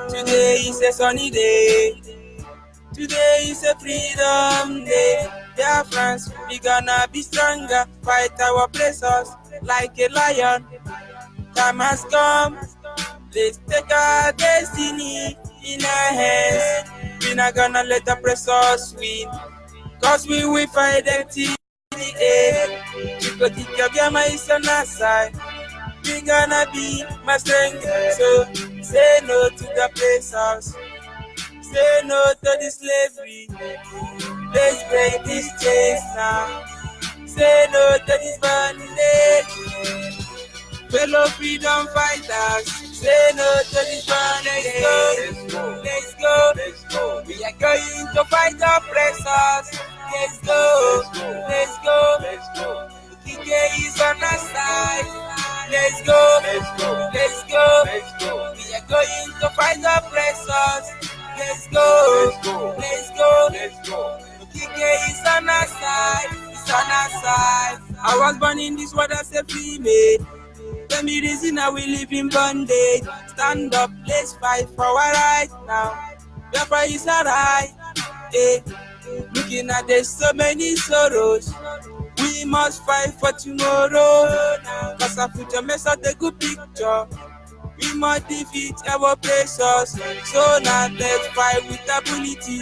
Today is a sunny day. Today is a freedom day. Dear friends, we gonna be stronger, fight our oppressors like a lion. Time has come. Let's take our destiny in our hands. We're not gonna let the oppressors win, cause we will fight them till the end. Chikotikabiyama is on our side. We gonna be my strength. So say no to the oppressors. Say no to the slavery. Let's break these chains now. Say no to this bondage. Fellow freedom fighters, say no to this bondage. Let's go. Let's go. We are going to fight the oppressors. Let's go. Let's go. Let's go. Kike is on our side. Let's go. Let's go. Let's go. Let's go. We are going to fight the oppressors. Let's go. Let's go. Let's go. Let's go. Kike is on our side. It's on our side. I was born in this world as a female. Tell me reason I will live in bondage. Stand up, let's fight for our right now. Your fight is alright. Hey. Looking at there's so many sorrows. We must fight for tomorrow. Cause our future makes us a good picture. We must defeat our oppressors. So now let's fight with ability.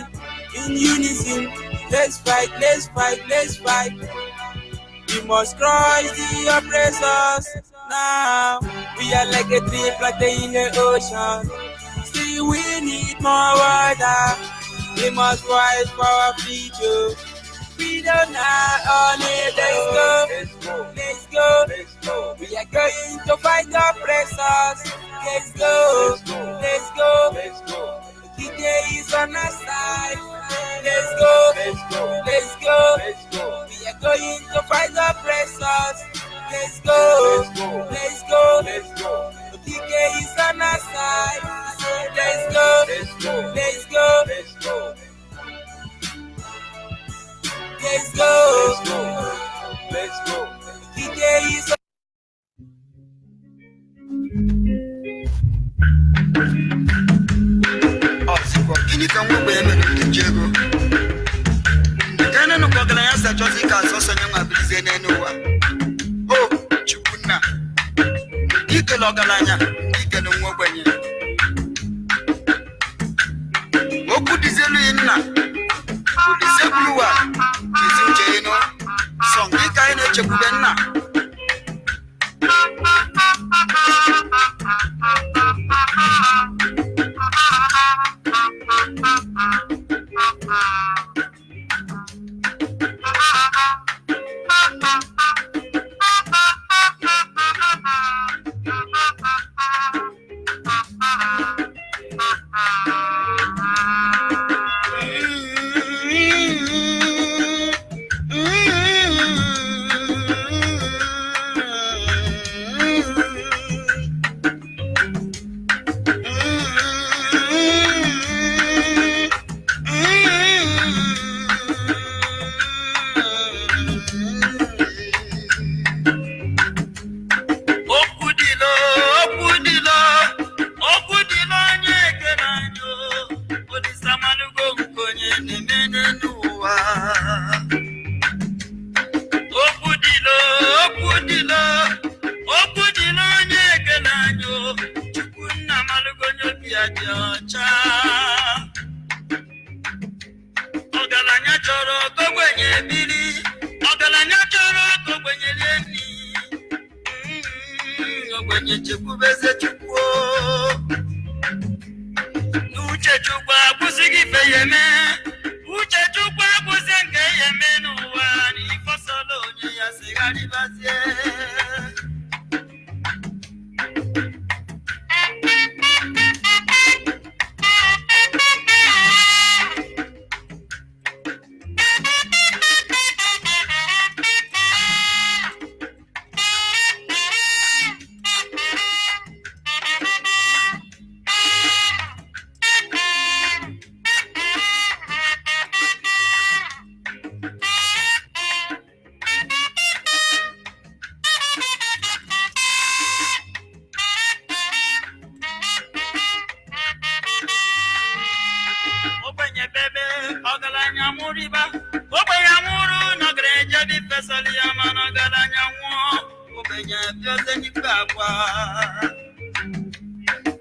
In unison, let's fight, let's fight, let's fight. We must crush the oppressors. Now we are like a tree planted in the ocean. Still we need more water. We must fight for our future. We don't have on it. Let's go. Let's go. Let's go. Let's go. We are going to fight the oppressors. Let's go. Let's go. Let's go. Kike is on our side. Let's go. Let's go. Let's go. Let's go. We are going to fight the oppressors. Let's go. Let's go. Let's go. Let's go. Kike is on our side. Let's go. Let's go. Let's go. Let's go. Let's go. Let's go. Let's go. Kike is Ini kan wo be me njego. Kana no kwagala ya sa chozi ka so so nyama bize na no wa. Oh, chukuna. Ike logalanya, ike no nwo gbanye. Oku dizelu inna. Ku dizelu wa. Izu je no. Song ika ina chekube nna. Jocha. Ogalanya choro kogwenye bili. Ogalanya choro kogwenye leni. Ogwenye chekubeze chukwo. Nuche chukwa kusigi feyeme. Uche chukwa kusenge yeme nuwani. Fosolo nye ya sigari basye.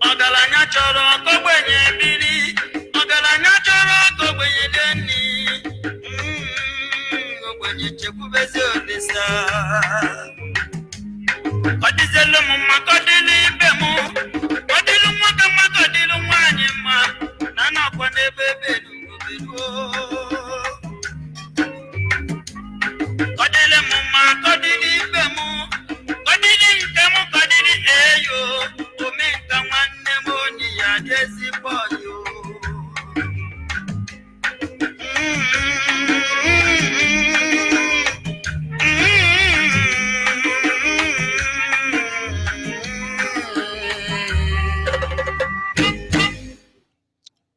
Ogalanya choro kogwenye bili. Ogalanya choro kogwenye deni. Kogwenye chekubeze odesa. Kodizelo mama kodili bemu. Kodilu mwaka kodilu mwanyema. Nana kwane bebelu belu. Kodile mama kodili bemu. Kodili nkemu kodili eyo. Omenka mwane moni ya desi boyo.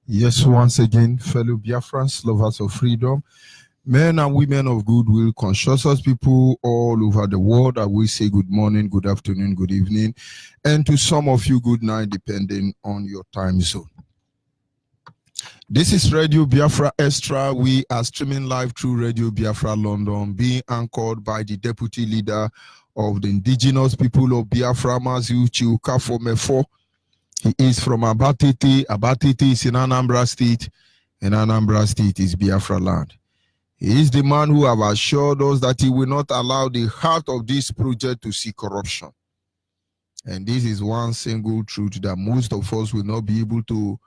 Yes, once again, fellow Biafrans, lovers of freedom, men and women of goodwill, conscious people all over the world, I will say good morning, good afternoon, good evening, and to some of you, good night, depending on your time zone. This is Radio Biafra Extra. We are streaming live through Radio Biafra London, being anchored by the Deputy Leader of the Indigenous People of Biafra, Maziu Chiukafo Mefo. He is from Abatete. Abatete is in Anambra State, and Anambra State is Biafra land. He is the man who have assured us that he will not allow the heart of this project to see corruption. And this is one single truth that most of us will not be able to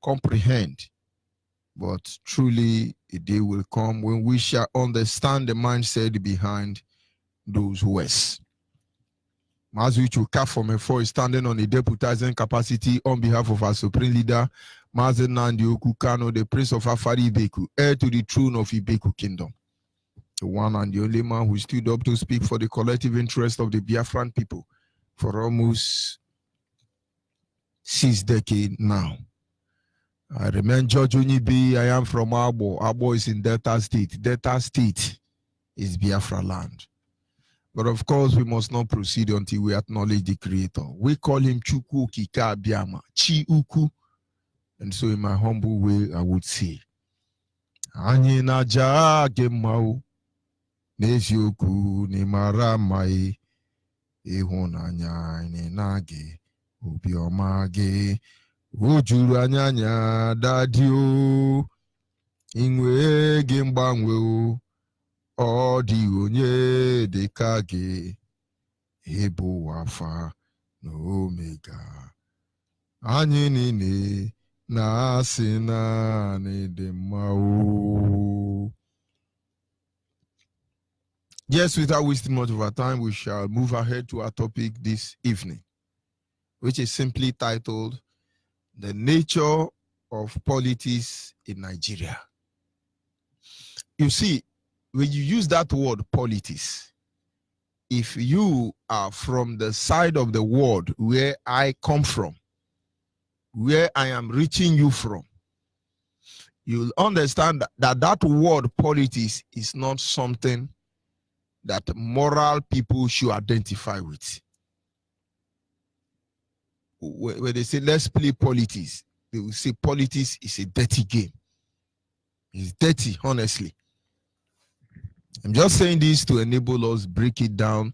comprehend. But truly, a day will come when we shall understand the mindset behind those words. Maziu Chiukafo Mefo is standing on a deputizing capacity on behalf of our Supreme Leader, Mazi Nnamdi Kanu, the Prince of Afari Ibeku, heir to the throne of Ibeku Kingdom. The one and the only man who stood up to speak for the collective interest of the Biafran people for almost 6 decades now. I remain George Onyibi. I am from Abo. Abo is in Delta State. Delta State is Biafra land. But of course, we must not proceed until we acknowledge the Creator. We call him Chukwu Kika Biama, Chi Uku. And so in my humble way, I would say, Anyị na-aja gị mma n'eziokwu n'ịmara mma ịhụnanya anyị na-agị obiọma gị o juru anya dadi o inwe gị mgbanwe o ọ dị onye dịka gị ịbụ Alfa na Omega anyị niile na-asị naanị dị mma o. Yes, without wasting much of our time, we shall move ahead to our topic this evening, which is simply titled The Nature of Politics in Nigeria. You see, when you use that word politics, if you are from the side of the world where I come from, where I am reaching you from, you'll understand that word politics is not something that moral people should identify with. When they say, let's play politics, they will say politics is a dirty game. It's dirty, honestly. I'm just saying this to enable us break it down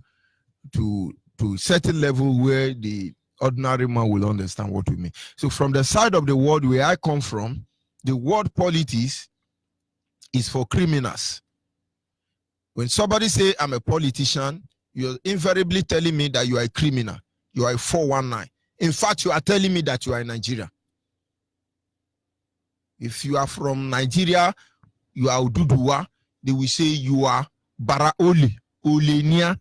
to a certain level where the ordinary man will understand what we mean. So from the side of the world where I come from, the word politics is for criminals. When somebody say I'm a politician, you're invariably telling me that you are a criminal. You are a 419. In fact, you are telling me that you are in Nigeria. If you are from Nigeria, you are Oduduwa, they will say you are Baraoli, Olenia.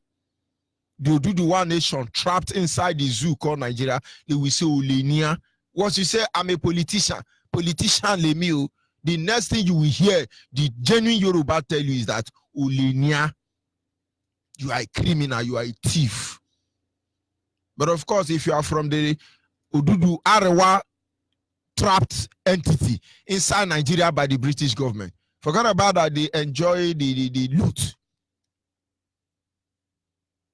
The Oduduwa nation trapped inside the zoo called Nigeria, they will say Olenia. Once you say I'm a politician Lemio, the next thing you will hear, the genuine Yoruba tell you is that Olenia, you are a criminal, you are a thief. But of course, if you are from the Odudu Arewa trapped entity inside Nigeria by the British government, forget about that, they enjoy the loot.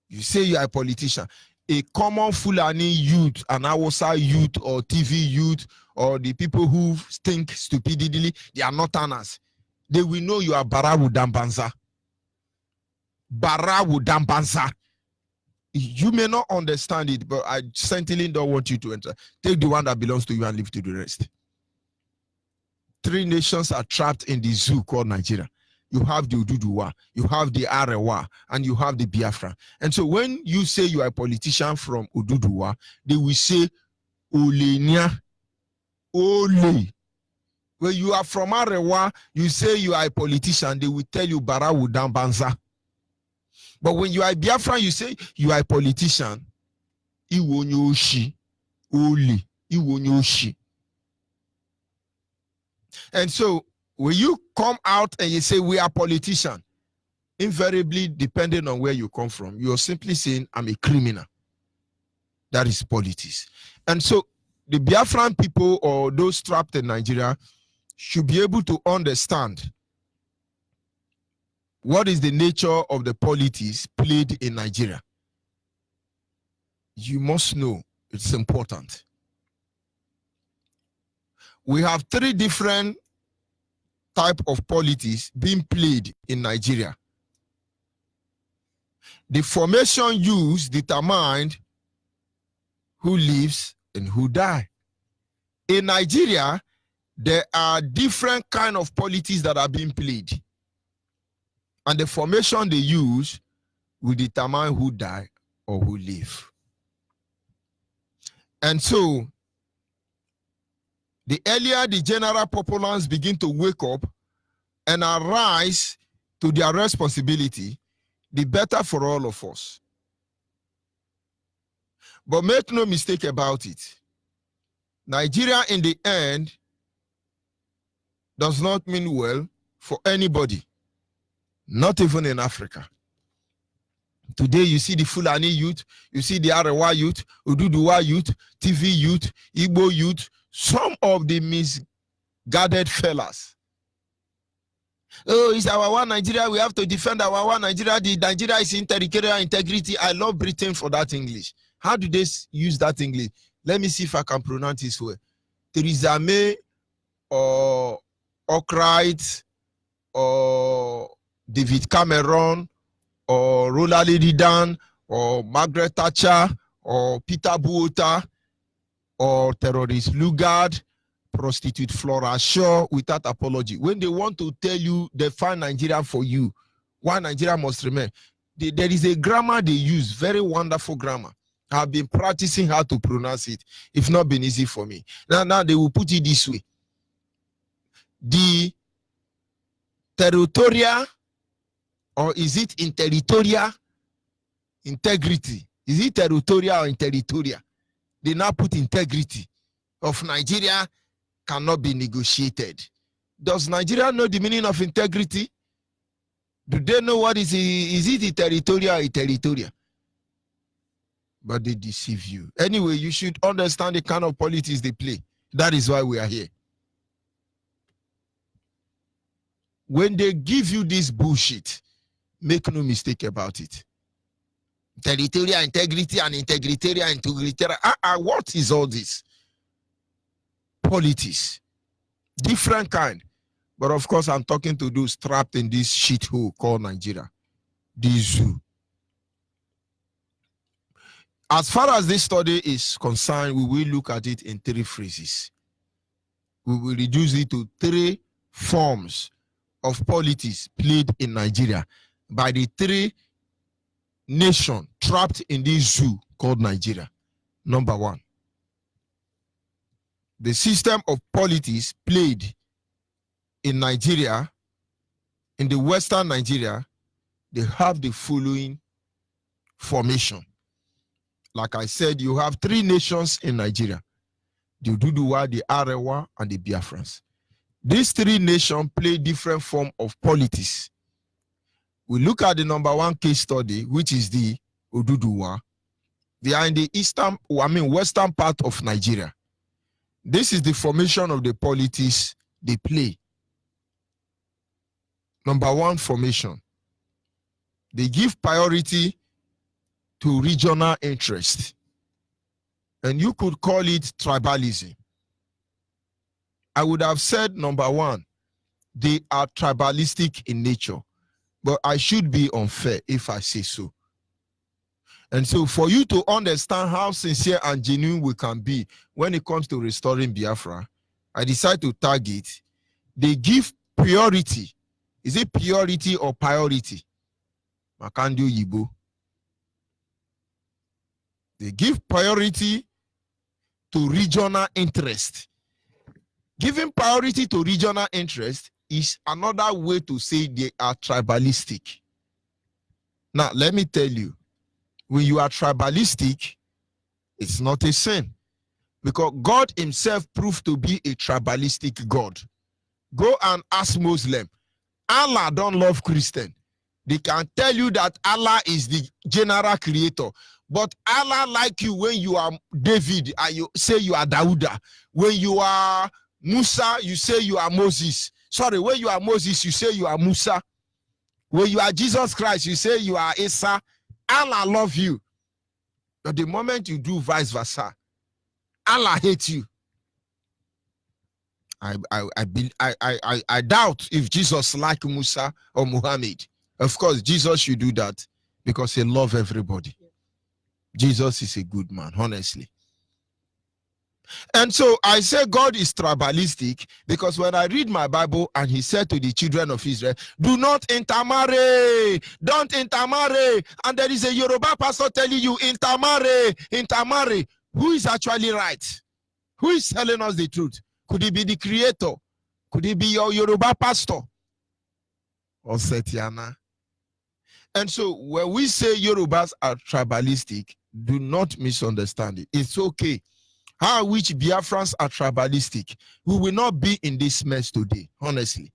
You say you are a politician. A common Fulani youth, an Hausa youth or TV youth or the people who think stupidly, they are not earners. They will know you are Barawu Dambanza. Barawu Dambanza. You may not understand it, but I certainly don't want you to enter. Take the one that belongs to you and leave to the rest. 3 nations are trapped in the zoo called Nigeria. You have the Oduduwa, you have the Arewa, and you have the Biafra. And so when you say you are a politician from Oduduwa, they will say Olenia, Ole. When you are from Arewa, you say you are a politician, they will tell you Barawu Dambanza. But when you are a Biafran, you say you are a politician, Iwonyoshi, Ole, Iwonyoshi. And so when you come out and you say we are politicians, invariably, depending on where you come from, you're simply saying I'm a criminal. That is politics. And so the Biafran people or those trapped in Nigeria should be able to understand what is the nature of the politics played in Nigeria. You must know, it's important. We have 3 different type of politics being played in Nigeria. The formation used determined who lives and who die. In Nigeria, there are different kind of politics that are being played. And the formation they use will determine who die or who live. And so, the earlier the general populace begin to wake up and arise to their responsibility, the better for all of us. But make no mistake about it. Nigeria in the end does not mean well for anybody, not even in Africa. Today you see the Fulani youth, you see the Arewa youth, Oduduwa youth, TV youth, Igbo youth, some of the misguided fellas. Oh, it's our one Nigeria, we have to defend our one Nigeria. The Nigeria is in territorial integrity. I love Britain for that English. How do they use that English? Let me see if I can pronounce this way. Theresa May or Okrite or David Cameron or Roland Lidan or Margaret Thatcher or Peter Botha or terrorist Lugard, prostitute Flora Shaw, without apology. When they want to tell you they find Nigeria for you, why Nigeria must remain, there is a grammar they use, very wonderful grammar. I've been practicing how to pronounce it. It's not been easy for me. Now they will put it this way. The territorial, or is it in territorial integrity? Is it territorial or in territorial? They now put integrity of Nigeria cannot be negotiated. Does Nigeria know the meaning of integrity? Do they know what is it territorial or territorial? But they deceive you. Anyway, you should understand the kind of politics they play. That is why we are here. When they give you this bullshit, make no mistake about it. Territorial integrity and integritarian integrity. What is all this? Politics. Different kind. But of course, I'm talking to those trapped in this shithole called Nigeria. This zoo. As far as this study is concerned, we will look at it in 3 phrases. We will reduce it to 3 forms of politics played in Nigeria by the 3 nations trapped in this zoo called Nigeria. Number 1, the system of politics played in Nigeria, in the Western Nigeria, they have the following formation. Like I said, you have 3 nations in Nigeria: the Oduduwa, the Arewa, and the Biafrans. These 3 nations play different form of politics. We look at the number 1 case study, which is the Oduduwa. They are in the western part of Nigeria. This is the formation of the politics they play. Number 1 formation. They give priority to regional interest. And you could call it tribalism. I would have said number 1, they are tribalistic in nature. But I should be unfair if I say so. And so for you to understand how sincere and genuine we can be when it comes to restoring Biafra, I decide to target, they give priority. Is it purity or priority? Makandu Yibo. They give priority to regional interest. Giving priority to regional interest is another way to say they are tribalistic. Now, let me tell you, when you are tribalistic, it's not a sin, because God himself proved to be a tribalistic God. Go and ask Muslim. Allah don't love Christian. They can tell you that Allah is the general creator, but Allah like you when you are David and you say you are Dauda. When you are Musa, you say you are Moses. Sorry, when you are Moses, you say you are Musa. When you are Jesus Christ, you say you are Isa. Allah love you. But the moment you do vice versa, Allah hates you. I doubt if Jesus like Musa or Muhammad. Of course, Jesus should do that because he loves everybody. Jesus is a good man, honestly. And so I say God is tribalistic because when I read my Bible and he said to the children of Israel, do not intermarry, don't intermarry. And there is a Yoruba pastor telling you, intermarry. Who is actually right? Who is telling us the truth? Could it be the creator? Could it be your Yoruba pastor? Or Setiana? And so when we say Yorubas are tribalistic, do not misunderstand it. It's okay. How which Biafrans are tribalistic, we will not be in this mess today, honestly.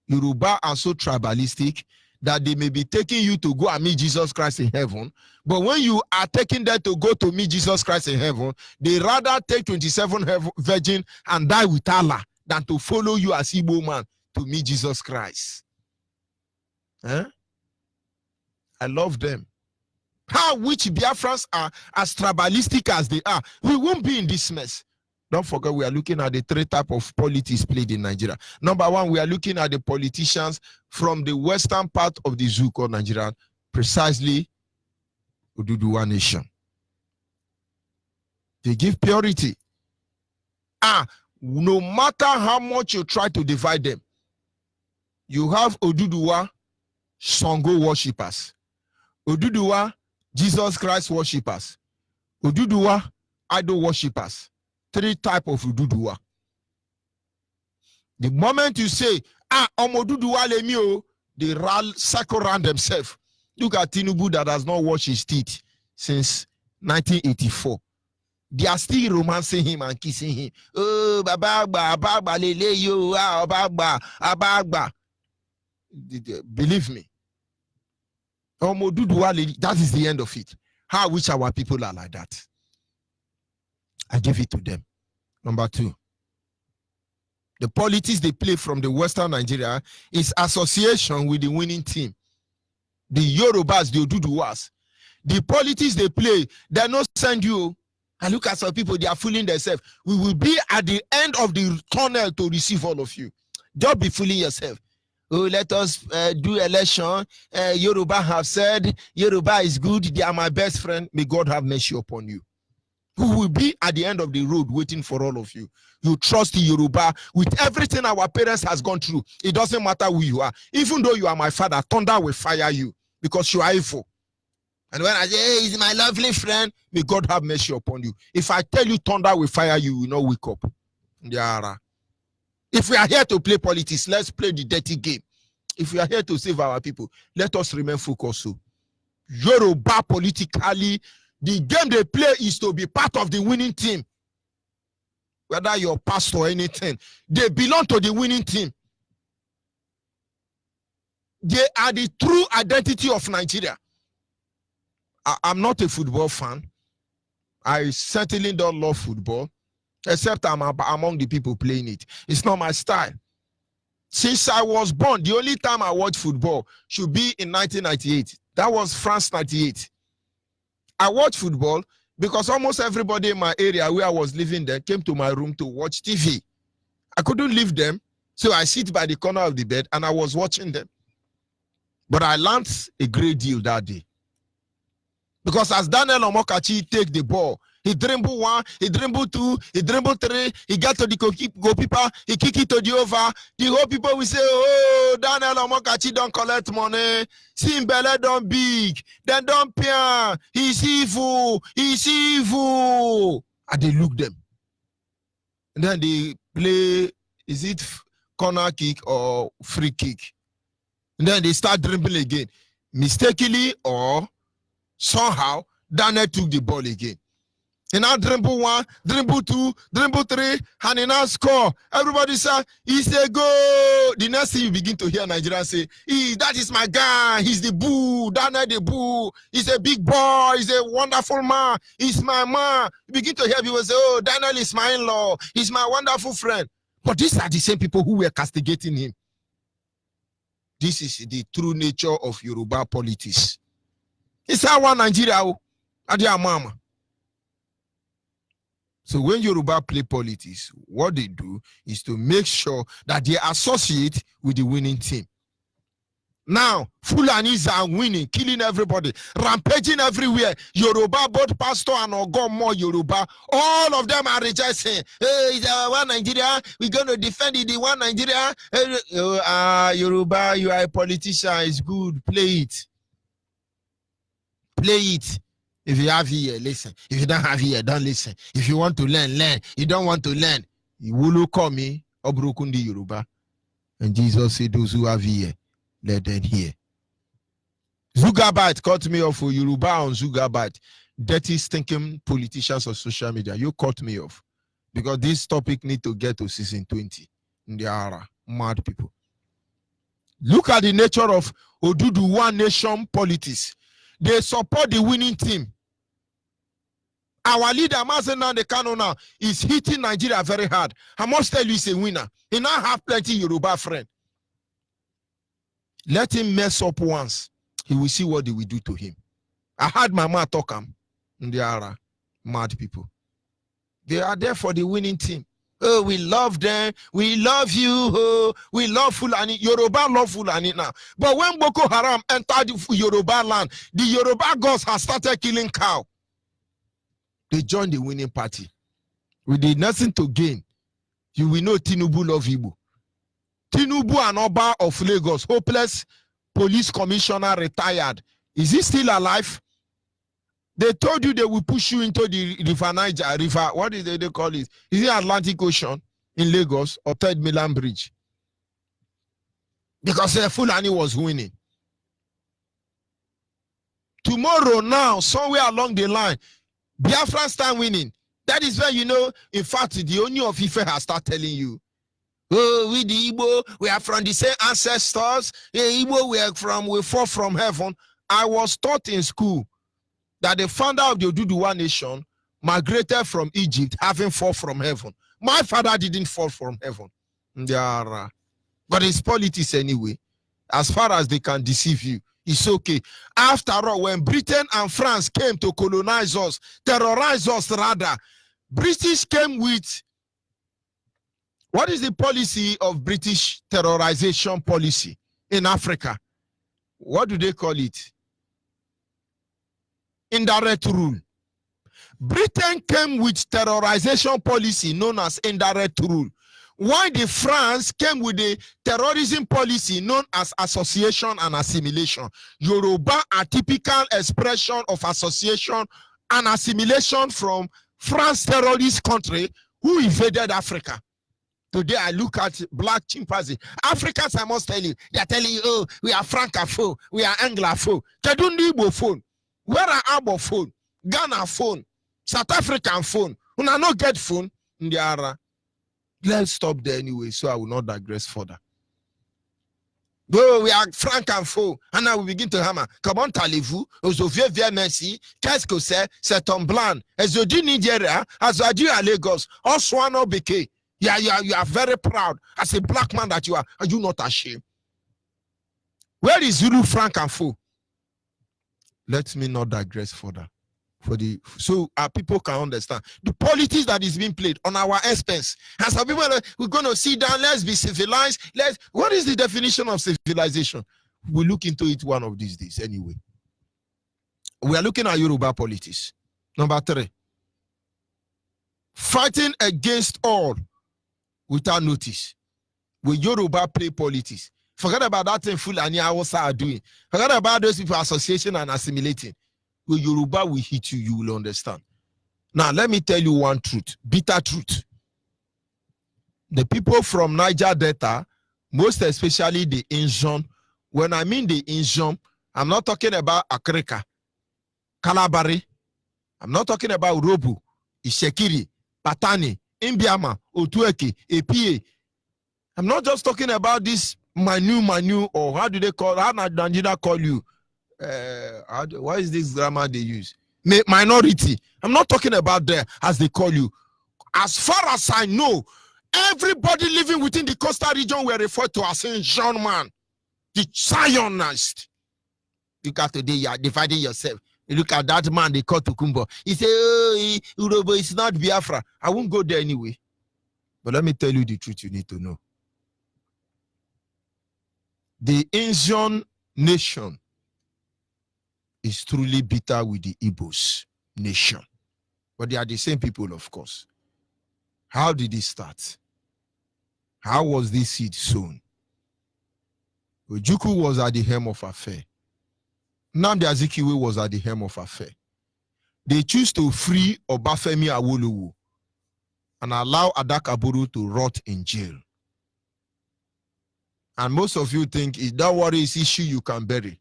Yoruba are so tribalistic that they may be taking you to go and meet Jesus Christ in heaven, but when you are taking them to go to meet Jesus Christ in heaven, they rather take 27 virgin and die with Allah than to follow you as Igbo man to meet Jesus Christ. Eh? I love them. How which Biafrans are as tribalistic as they are, we won't be in this mess. Don't forget, we are looking at the 3 types of politics played in Nigeria. Number 1, we are looking at the politicians from the western part of the zoo called Nigeria, precisely Oduduwa nation. They give purity. No matter how much you try to divide them, you have Oduduwa Songo worshippers, Oduduwa Jesus Christ worshippers, Oduduwa idol worshippers. 3 types of Oduduwa. The moment you say, Omoduduwa lemio, they circle around themselves. Look at Tinubu that has not washed his teeth since 1984. They are still romancing him and kissing him. Oh, Abagba, lele yo, Abagba. Believe me. That is the end of it. How wish our people are like that. I give it to them. Number 2. The politics they play from the Western Nigeria is association with the winning team. The Yorubas, the Oduduwas. The politics they play, they not send you. I look at some people, they are fooling themselves. We will be at the end of the tunnel to receive all of you. Don't be fooling yourself. oh, let us do election. Yoruba have said Yoruba is good. They are my best friend. May God have mercy upon you. Who will be at the end of the road waiting for all of you. You trust Yoruba with everything our parents has gone through. It doesn't matter who you are. Even though you are my father, thunder will fire you because you are evil. And when I say, hey, he's my lovely friend, may God have mercy upon you. If I tell you thunder will fire you, you will not wake up. Yeah. If we are here to play politics, let's play the dirty game. If we are here to save our people, let us remain focused. Yoruba politically, the game they play is to be part of the winning team. Whether you're pastor or anything, they belong to the winning team. They are the true identity of Nigeria. I'm not a football fan. I certainly don't love football, except I'm among the people playing it. It's not my style. Since I was born, the only time I watched football should be in 1998. That was France 98. I watched football because almost everybody in my area where I was living there came to my room to watch TV. I couldn't leave them, so I sit by the corner of the bed and I was watching them. But I learned a great deal that day. Because as Daniel Omokachi take the ball, he dribble one, he dribble two, he dribble three, he get to the goalkeeper, he kick it to the over. The whole people will say, oh, Daniel Omokachi don't collect money. Simbele don't big, then don't pay. He's evil, he's evil. And they look them. And then they play, is it corner kick or free kick? And then they start dribbling again. Mistakenly or somehow, Daniel took the ball again. He now dribble one, dribble two, dribble three, and he now score. Everybody say, it's a goal. The next thing you begin to hear Nigerians say, that is my guy. He's the boo. Daniel the boo. He's a big boy. He's a wonderful man. He's my man. You begin to hear people say, oh, Daniel is my in-law. He's my wonderful friend. But these are the same people who were castigating him. This is the true nature of Yoruba politics. It's our Nigeria. Adia mama. So when Yoruba play politics, what they do is to make sure that they associate with the winning team. Now, Fulanis are winning, killing everybody, rampaging everywhere. Yoruba, both pastor and Ogomo Yoruba, all of them are rejecting. Hey, it's our one Nigeria. We're going to defend it, the one Nigeria. Yoruba, you are a politician. It's good. Play it. Play it. If you have ear, listen. If you don't have ear, don't listen. If you want to learn, learn. You don't want to learn, you will call me Obrukundi Yoruba. And Jesus said, those who have ear, let them hear. Zugabite cut me off for Yoruba on Zugabite. Dirty, stinking politicians of social media. You cut me off. Because this topic need to get to season 20. They are mad people. Look at the nature of Odudu One Nation politics. They support the winning team. Our leader, Mazen Nnamdi Kanu now, is hitting Nigeria very hard. I must tell you, he's a winner. He now have plenty Yoruba friends. Let him mess up once. He will see what they will do to him. I heard Mama talk him. They are mad people. They are there for the winning team. Oh, we love them. We love you. Oh, we love Fulani. Yoruba love Fulani now. But when Boko Haram entered the Yoruba land, the Yoruba gods have started killing cow. They joined the winning party. With the nothing to gain, you will know Tinubu love Igbo. Tinubu and Oba of Lagos, hopeless police commissioner, retired. Is he still alive? They told you they will push you into the River Niger, what is they call it? Is it Atlantic Ocean in Lagos or Third Milan Bridge? Because Fulani was winning. Tomorrow now, somewhere along the line, Biafra start winning. That is when you know, in fact, the Oni of Ife has started telling you, oh, we the Igbo, we are from the same ancestors. The Igbo, we fall from heaven. I was taught in school that the founder of the Oduduwa nation migrated from Egypt, having fall from heaven. My father didn't fall from heaven. But it's politics anyway. As far as they can deceive you, it's okay. After all, when Britain and France came to colonize us, terrorize us rather, British came with, what is the policy of British terrorization policy? in Africa. What do they call it? Indirect rule. Britain came with terrorization policy known as indirect rule, while the France came with the terrorism policy known as association and assimilation. Yoruba are typical expression of association and assimilation from France terrorist country who invaded Africa. Today I look at black chimpanzee. Africans, I must tell you, they are telling you, oh, we are Francophone, we are Anglophone. Kedundi Igbo phone. Where are Abo phone? Ghana phone. South African phone. Una no get phone. Ndiara. Let's stop there anyway, so I will not digress further. Oh, we are Francophone. And now we begin to hammer. Comment allez-vous? Aujourd'hui, viens merci. Qu'est-ce que c'est un blanc. Aujourd'hui, Nigeria, aujourd'hui à Lagos. Oswano Beke. You are very proud as a black man that you are. Are you not ashamed? Where is Zulu Francophone? Let me not digress further. So our people can understand the politics that is being played on our expense. And some people we're going to sit down, let's be civilized. What is the definition of civilization? We'll look into it one of these days anyway. We are looking at Yoruba politics. Number 3. Fighting against all without notice. Will Yoruba play politics? Forget about that thing Fulani Hausa are doing. Forget about those people association and assimilating. Well, Yoruba will hit you, you will understand. Now, let me tell you one truth, bitter truth. The people from Niger Delta, most especially the Injun, when I mean the Injun, I'm not talking about Akreka, Kalabari, I'm not talking about Robu, Ishekiri, Patani, Imbiama, Otueke, Epie. I'm not just talking about this Manu, or how do they call, how Nigeria call you? What is this grammar they use? Minority. I'm not talking about there as they call you. As far as I know, everybody living within the coastal region were referred to as Jean man, the Zionist. Look at today, you are dividing yourself. You look at that man they call Tukumbo. He say, oh, Urobo is not Biafra. I won't go there anyway. But let me tell you the truth you need to know. The Asian nation is truly bitter with the Igbos nation. But they are the same people, of course. How did it start? How was this seed sown? Ojukwu was at the helm of affair. Nnamdi Azikiwe was at the helm of affair. They choose to free Obafemi Awolowo and allow Adakaburu to rot in jail. And most of you think, don't worry, it's issue you can bury.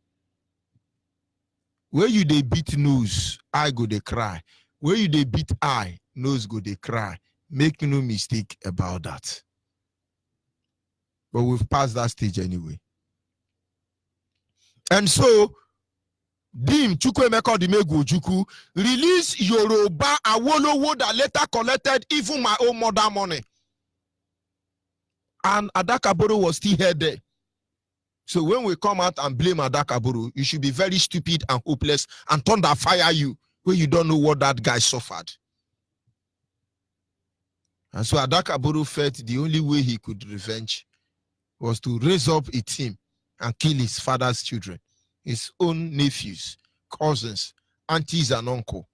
Where you they beat nose, eye go they cry. Where you they beat eye, nose go they cry. Make no mistake about that. But we've passed that stage anyway. And so, Dim Chukwemeka Odimegwu Ojukwu released Yoruba Awolowo that later collected even my own mother money. And Adakaburu was still here there. So when we come out and blame Adakaburu, you should be very stupid and hopeless and thunder fire you when you don't know what that guy suffered. And so Adakaburu felt the only way he could revenge was to raise up a team and kill his father's children, his own nephews, cousins, aunties, and uncle.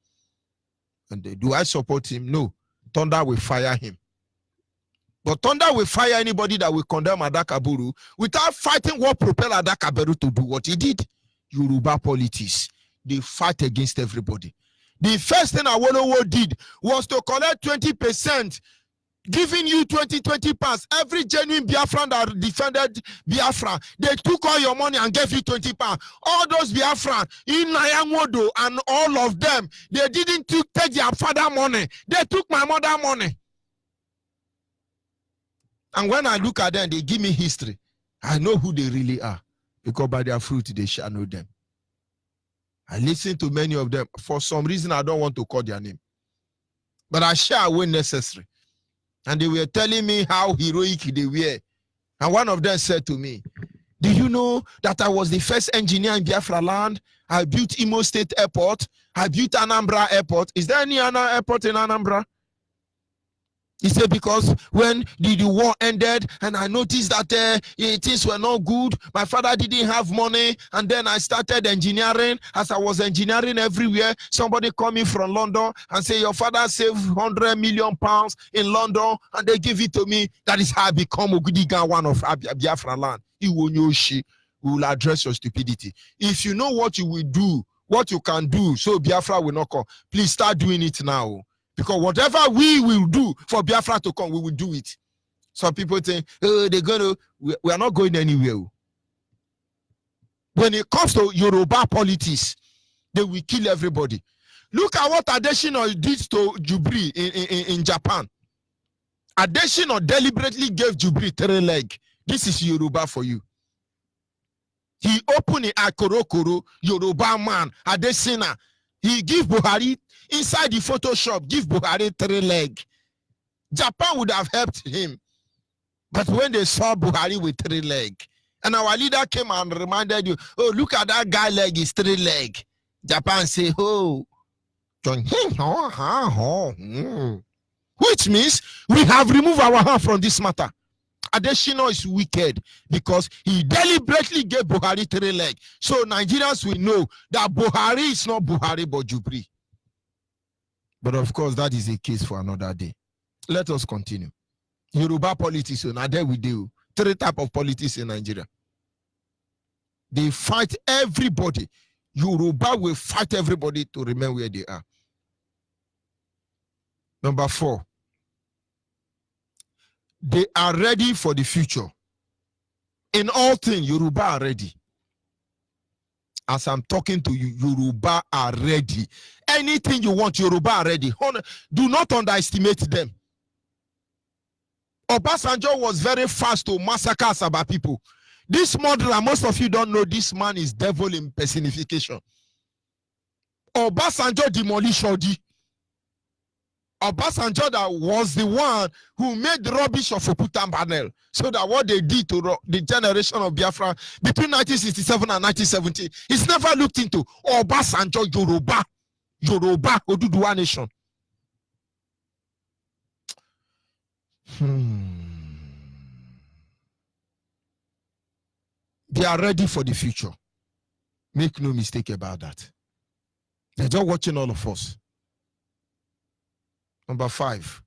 And do I support him? No. Thunder will fire him. But thunder will fire anybody that will condemn Adakaburu without fighting what propelled Adakaburu to do what he did. Yoruba politics. They fight against everybody. The first thing Awolowo did was to collect 20%, giving you 20 pounds. Every genuine Biafran that defended Biafra, they took all your money and gave you 20 pounds. All those Biafran in Nayanwodo and all of them, they didn't take their father money. They took my mother money. And when I look at them, they give me history. I know who they really are. Because by their fruit, they shall know them. I listen to many of them. For some reason, I don't want to call their name. But I share when necessary. And they were telling me how heroic they were. And one of them said to me, do you know that I was the first engineer in Biafra land? I built Imo State Airport. I built Anambra Airport. Is there any other airport in Anambra? He said, because when the war ended and I noticed that things were not good, my father didn't have money, and then I started engineering. As I was engineering everywhere, somebody coming from London and say, your father saved £100 million in London, and they give it to me. That is how I become Ogudigan, one of Biafra land. We will address your stupidity. If you know what you will do, what you can do, so Biafra will not come, please start doing it now. Because whatever we will do for Biafra to come, we will do it. Some people think, oh, they're going to, we are not going anywhere. When it comes to Yoruba politics, they will kill everybody. Look at what Adesina did to Jubri in Japan. Adesina deliberately gave Jubri 3 legs. This is Yoruba for you. He opened a Korokoro, Yoruba man, Adesina. He give Buhari, inside the Photoshop, give Buhari 3 legs. Japan would have helped him. But when they saw Buhari with 3 legs, and our leader came and reminded you, oh, look at that guy leg, is 3 legs. Japan say, oh. Which means we have removed our hand from this matter. Adesina is wicked because he deliberately gave Buhari 3 legs. So Nigerians will know that Buhari is not Buhari but Jubri. But of course, that is a case for another day. Let us continue. Yoruba politics, so now there we do. 3 types of politics in Nigeria. They fight everybody. Yoruba will fight everybody to remain where they are. Number 4. They are ready for the future. In all things, Yoruba are ready. As I'm talking to you, Yoruba are ready. Anything you want, Yoruba are ready. Do not underestimate them. Obasanjo was very fast to massacre Asaba people. This murderer, most of you don't know, this man is devil in personification. Obasanjo demolished Odi. Obasanjo that was the one who made the rubbish of Oputan Banel, so that what they did to the generation of Biafra between 1967 and 1970 is never looked into. Obasanjo, Yoruba, Oduduwa nation. They are ready for the future. Make no mistake about that. They're just watching all of us. Number 5,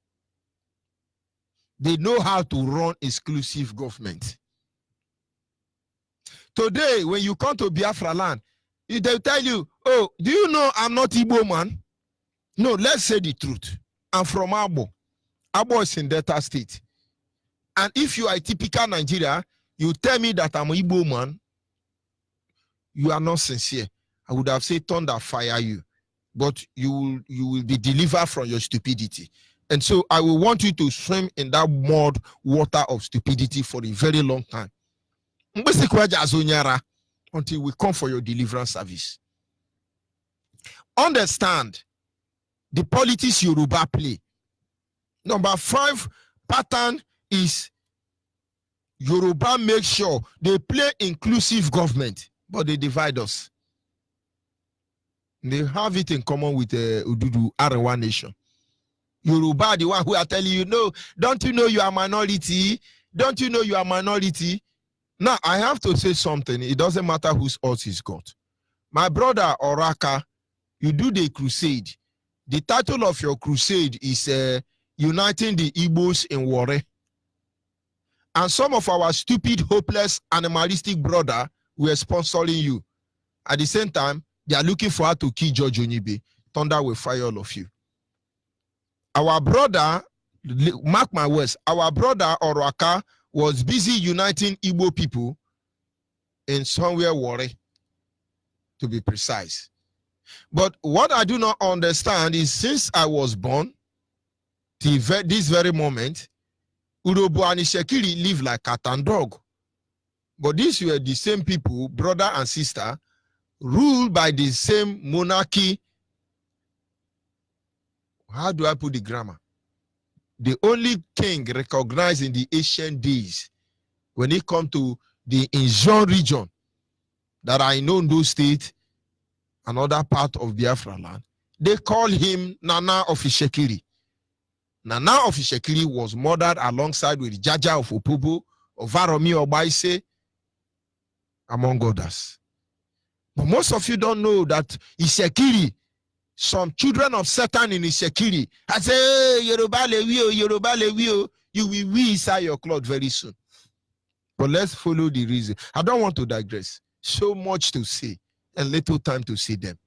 they know how to run exclusive government. Today, when you come to Biafra land, they'll tell you, oh, do you know I'm not Igbo man? No, let's say the truth. I'm from Abo. Abo is in Delta State. And if you are a typical Nigeria, you tell me that I'm an Igbo man, you are not sincere. I would have said thunder fire you. But you will be delivered from your stupidity. And so I will want you to swim in that mud water of stupidity for a very long time. Until we come for your deliverance service. Understand the politics Yoruba play. Number 5 pattern is Yoruba make sure they play inclusive government, but they divide us. They have it in common with Ududu Arewa nation. Yoruba, the one who are telling you, no, don't you know you are minority? Don't you know you are minority? Now, I have to say something. It doesn't matter whose odds he's got. My brother Oraka, you do the crusade. The title of your crusade is Uniting the Igbos in Warre. And some of our stupid, hopeless, animalistic brother were sponsoring you. At the same time, they are looking for her to kill George Onibe. Thunder will fire all of you. Our brother, mark my words, our brother Oraka was busy uniting Igbo people in somewhere Warre, to be precise. But what I do not understand is, since I was born, till this very moment, Urobo and Shekiri live like cat and dog. But these were the same people, brother and sister, ruled by the same monarchy. How do I put the grammar? The only king recognized in the ancient days, when it comes to the Injon region that I know in those states, another part of Biafra land, they call him Nana of Ishekiri. Nana of Ishekiri was murdered alongside with Jaja of Opobo, Ovaromi Obaise, among others. But most of you don't know that Ishekiri, some children of Satan in Ishekiri, I say, hey, Yoruba Lewio, you will wee inside your cloth very soon. But let's follow the reason. I don't want to digress. So much to say and little time to see them.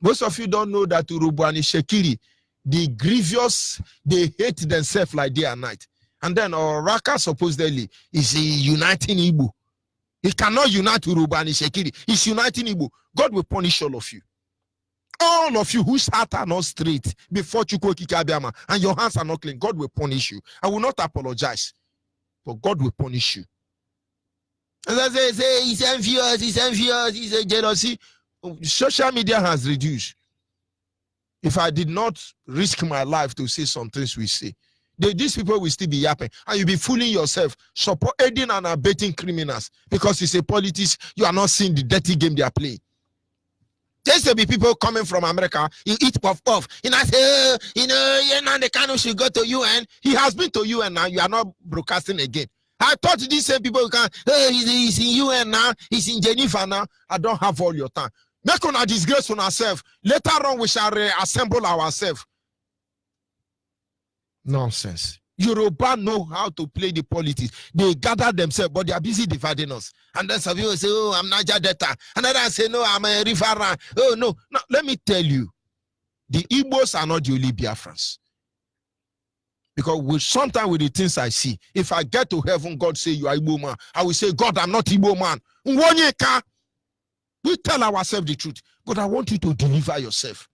Most of you don't know that Urubu and Ishekiri, the grievous, they hate themselves like day and night. And then Oraka supposedly is uniting Igbo. He cannot unite Urubu and Ishekiri. He's uniting Igbo. God will punish all of you. All of you whose heart are not straight before Chukwuokike Abiama and your hands are not clean, God will punish you. I will not apologize, but God will punish you. As I say he's envious, he's a jealousy. Social media has reduced. If I did not risk my life to say some things we say, these people will still be yapping, and you'll be fooling yourself, aiding and abetting criminals because it's a politics. You are not seeing the dirty game they are playing. There's to be people coming from America, you eat puff. And I say, now the kind of should go to UN. He has been to UN now. You are not broadcasting again. I thought these same people can, he's in UN now, he's in Geneva now. I don't have all your time. Make on a disgrace on ourselves. Later on, we shall reassemble ourselves. Nonsense. Yoruba know how to play the politics. They gather themselves, but they are busy dividing us. And then some people say, oh, I'm Niger Delta. Another say, no, I'm a River. Oh, no. Now, let me tell you, the Igbos are not the only Biafrans. Because sometimes with the things I see, if I get to heaven, God say you are Igbo man, I will say, God, I'm not Igbo man. We tell ourselves the truth, but I want you to deliver yourself.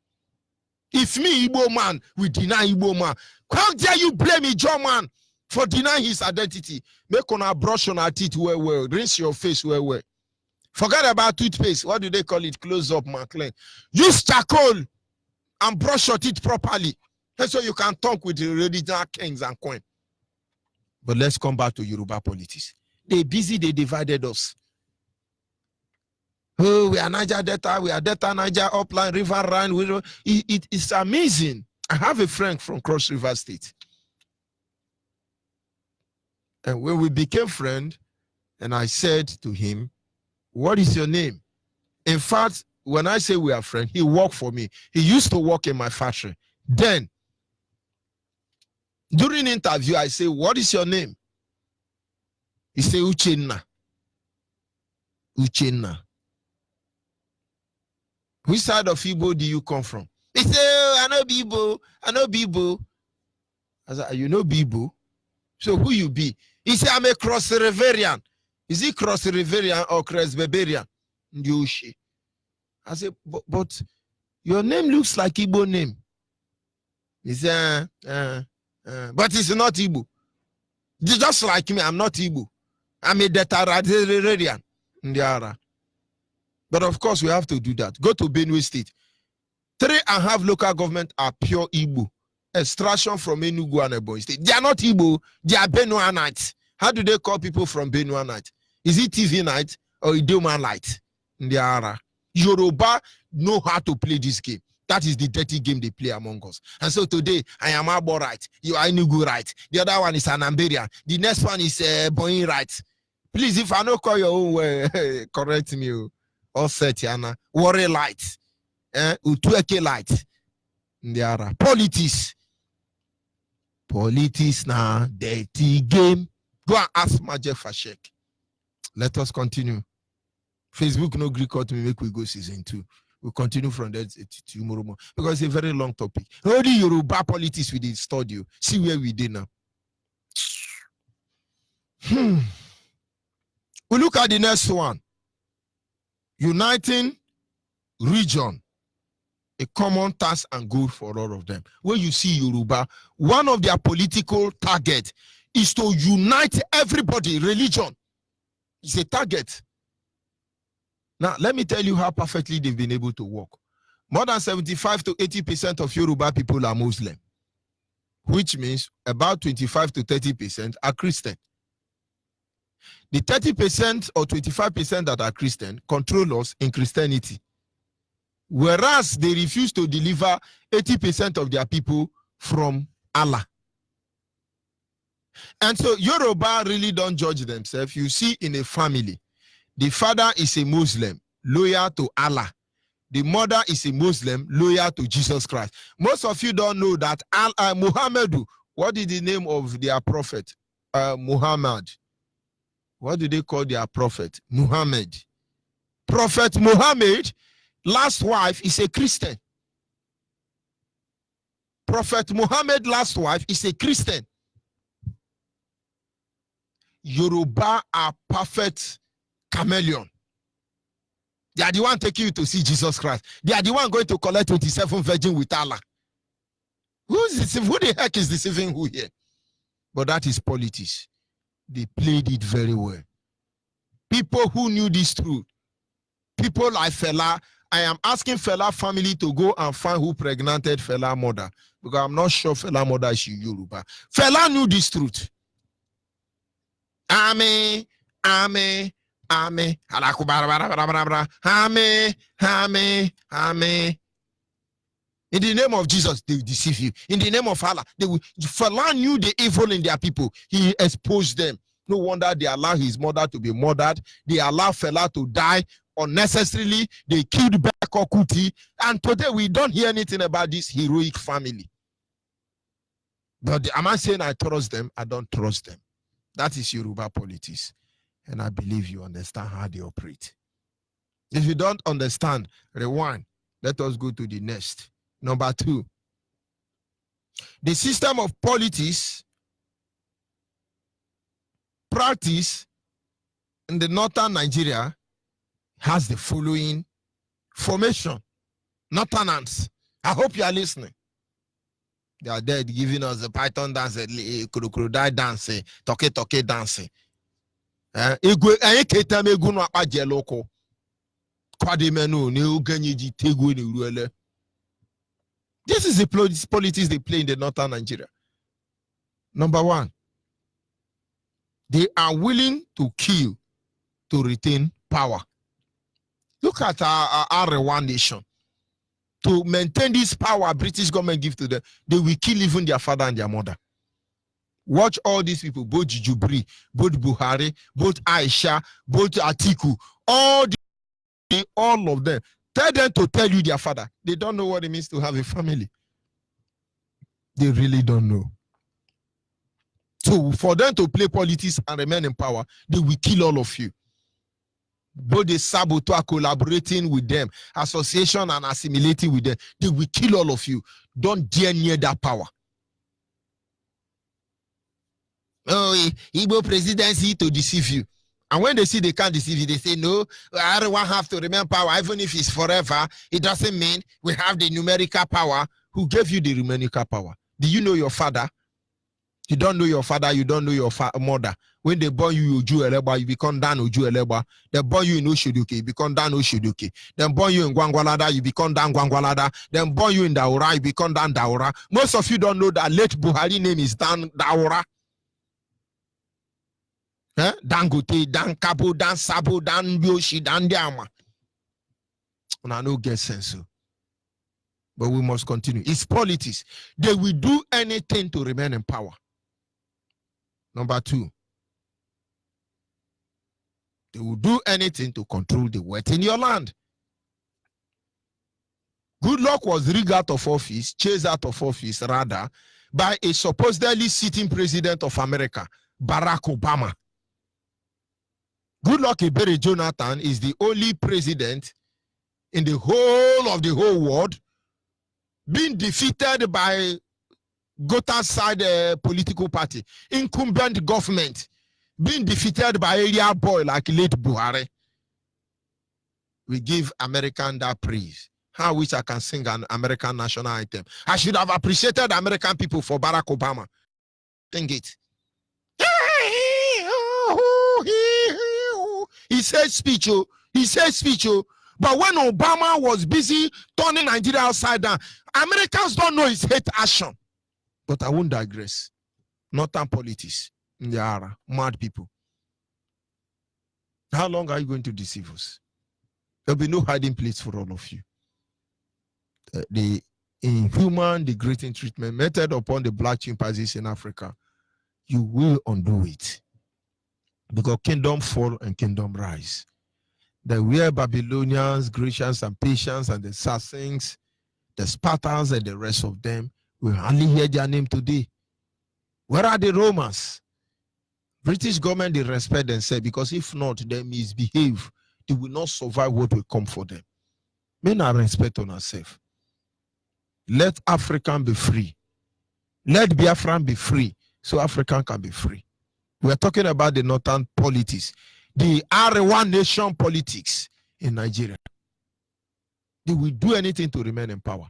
If me, Igbo man, we deny Igbo man, how dare you blame Ijo man for denying his identity? Make on our brush on our teeth well, rinse your face well. Forget about toothpaste. What do they call it? Close up, man. Clean. Use charcoal and brush your teeth properly. That's so you can talk with the original kings and queens. But let's come back to Yoruba politics. They busy, they divided us. Oh, we are Niger Delta, we are Delta Niger, Upland, River Rhine. It's amazing. I have a friend from Cross River State. And when we became friends, and I said to him, what is your name? In fact, when I say we are friends, he worked for me. He used to work in my factory. Then, during interview, I say, what is your name? He said, Uchenna. Uchenna. Which side of Igbo do you come from? He said, oh, I know Bibo. I know Bibo. I said, you know Bibo? So who you be? He said, I'm a cross-riverian. Is he cross-riverian or cross-barbarian? Yoshi. I said, but your name looks like Igbo name. He said, but it's not Igbo. Just like me, I'm not Igbo. I'm a Delta-riverian. But of course, we have to do that. Go to Benue State. 3.5 local government are pure Igbo. Extraction from Enugu and Ebonyi State. They are not Igbo. They are Benuanites. How do they call people from Benuanite? Is it TV night or Idoma light? Yoruba know how to play this game. That is the dirty game they play among us. And so today, I am Abo right. You are Enugu right. The other one is Anambra. The next one is Ebonyi right. Please, if I don't call your own way, correct me. All set, Yana. Warrior light. Utueke light. Ndiara. Politics. Politics now. Dirty game. Go and ask Major Fashek. Let us continue. Facebook no Greek out me make we go season 2. We'll continue from there to tomorrow morning because it's a very long topic. Only Yoruba politics with the studio. See where we did now. We look at the next one. Uniting region, a common task and goal for all of them. When you see Yoruba, one of their political target is to unite everybody, religion. It's a target. Now, let me tell you how perfectly they've been able to work. More than 75 to 80% of Yoruba people are Muslim, which means about 25 to 30% are Christian. The 30% or 25% that are Christian control us in Christianity, whereas they refuse to deliver 80% of their people from Allah. And so Yoruba really don't judge themselves. You see in a family, the father is a Muslim, loyal to Allah. The mother is a Muslim, loyal to Jesus Christ. Most of you don't know that Muhammad, what is the name of their prophet? Muhammad. What do they call their prophet? Muhammad. Prophet Muhammad, last wife is a Christian. Prophet Muhammad, last wife is a Christian. Yoruba are perfect chameleon. They are the one taking you to see Jesus Christ. They are the one going to collect 27 virgin with Allah. Who the heck is deceiving who here? But that is politics. They played it very well. People who knew this truth, people like Fela, I am asking Fela family to go and find who pregnanted Fela mother, because I'm not sure Fela mother is Yoruba. Fela knew this truth. Amen, amen, amen, amen, amen, amen. In the name of Jesus, they will deceive you. In the name of Allah, they will. Fela knew the evil in their people. He exposed them. No wonder they allow his mother to be murdered. They allow Fela to die unnecessarily. They killed Beko Kuti. And today we don't hear anything about this heroic family. But am I saying I trust them? I don't trust them. That is Yoruba politics. And I believe you understand how they operate. If you don't understand, rewind. Let us go to the next. Number 2. The system of politics practice in the northern Nigeria has the following formation. Northerners, I hope you are listening. They are dead giving us the python dance, crocodile dance, toke dance. This is the politics they play in the northern Nigeria. Number 1, they are willing to kill to retain power. Look at our Rwanda nation. To maintain this power British government give to them, they will kill even their father and their mother. Watch all these people, both Jubri, both Buhari, both Aisha, both Atiku, all of them. Tell them to tell you their father. They don't know what it means to have a family. They really don't know. So for them to play politics and remain in power, they will kill all of you. Both the saboteur collaborating with them, association and assimilating with them, they will kill all of you. Don't dare near that power. Oh, Igbo presidency to deceive you. And when they see they can't deceive you, they say, no, everyone have to remain power, even if it's forever. It doesn't mean we have the numerical power. Who gave you the numerical power? Do you know your father? You don't know your father, you don't know your mother. When they born you Oju Eleba, you become Dan Oju Eleba. They born you in Oshoduke, you become Dan Oshoduke. Then born you in Gwangwalada, you become Dan Gwangwalada. Then born you in Daura, you become Dan Daura. Most of you don't know that late Buhari name is Dan Daura. Dan Gote, Dan Kabo, Dan Sabo, Dan Yoshi, Dan Diama. And I don't get sense. But we must continue. It's politics. They will do anything to remain in power. Number 2, they will do anything to control the wealth in your land. Goodluck was rigged out of office, chased out of office, rather, by a supposedly sitting president of America, Barack Obama. Goodluck Ebere Jonathan is the only president in the whole world being defeated by Gota side political party, incumbent government being defeated by area boy like late Buhari. We give American that praise. How I wish I can sing an American national anthem. I should have appreciated American people for Barack Obama. Sing it. He said speech, but when Obama was busy turning Nigeria upside down, Americans don't know his hate action. But I won't digress. Northern politics. They are mad people. How long are you going to deceive us? There'll be no hiding place for all of you. The inhuman, degrading treatment meted upon the black chimpanzees in Africa, you will undo it. Because kingdom fall and kingdom rise. The were Babylonians, Grecians, and Persians, and the Sassanians, the Spartans, and the rest of them, we hardly hear their name today. Where are the Romans? British government, they respect themselves, because if not, they misbehave. They will not survive what will come for them. Men are respect on ourselves. Let African be free. Let Biafran be free, so African can be free. We are talking about the northern politics, the R1 nation politics in Nigeria. They will do anything to remain in power.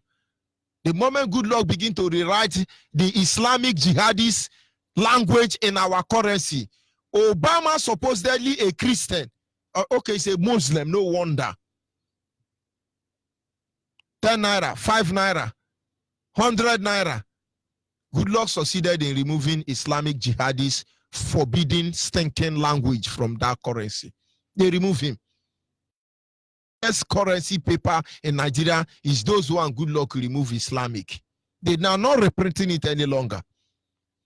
The moment Goodluck begin to rewrite the Islamic jihadist language in our currency, Obama supposedly a Christian. Okay, he's a Muslim, no wonder. 10 naira, 5 naira, 100 naira. Goodluck succeeded in removing Islamic jihadist forbidding stinking language from that currency. They remove him. Best currency paper in Nigeria is those who are Goodluck remove Islamic. They are not reprinting it any longer.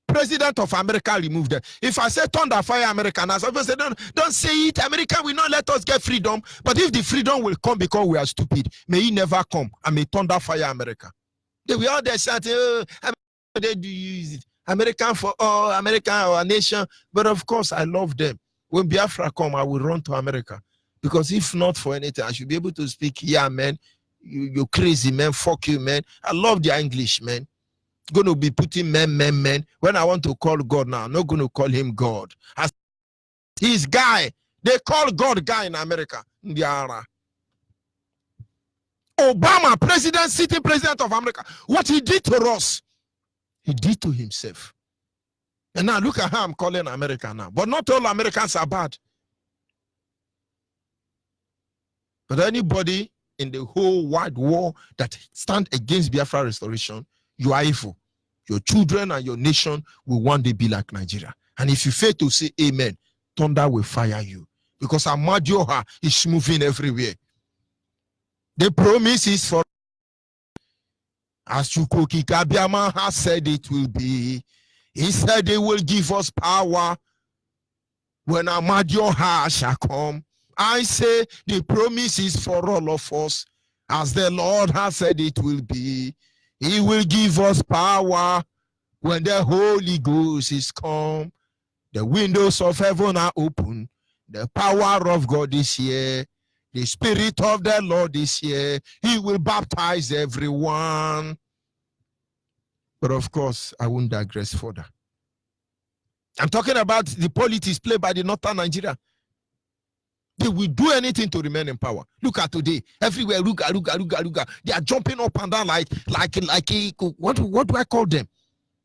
President of America removed it. If I say thunder fire America, as I say, don't say it. America will not let us get freedom. But if the freedom will come because we are stupid, may it never come, and may thunder fire America. They will all there shouting, oh, they do use it. American for all, American our nation. But of course, I love them. When Biafra come, I will run to America. Because if not for anything, I should be able to speak, yeah, man, you're crazy, man, fuck you, man. I love their English, man. Going to be putting men. When I want to call God now, I'm not going to call him God. As he's guy. They call God guy in America. Obama, president, sitting president of America, what he did to us, he did to himself. And now look at how I'm calling America now. But not all Americans are bad. But anybody in the whole wide world that stand against Biafra restoration, you are evil. Your children and your nation will one day be like Nigeria. And if you fail to say amen, thunder will fire you. Because Amadioha is moving everywhere. The promise is for, as Chukwuka Abbiama has said it will be. He said they will give us power when Amadioha shall come. I say the promise is for all of us, as the Lord has said it will be. He will give us power when the Holy Ghost is come. The windows of heaven are open. The power of God is here. The Spirit of the Lord is here. He will baptize everyone. But of course, I won't digress further. I'm talking about the politics played by the northern Nigeria. They will do anything to remain in power. Look at today. Everywhere, Ruga. They are jumping up and down like what do I call them?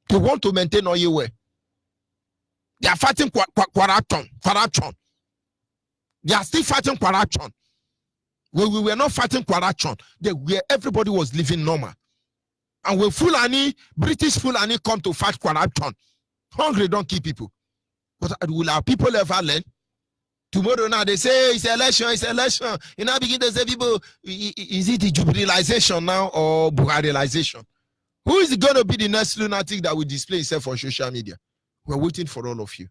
They want to maintain oil. They are fighting corruption. They are still fighting corruption. When we were not fighting corruption, everybody was living normal. And when British Fulani come to fight corruption, hungry don't kill people. But will our people ever learn? Tomorrow now they say it's election. You now begin to say people, is it the jubilization now or Buhariization? Who is going to be the next lunatic that will display himself on social media? We're waiting for all of you.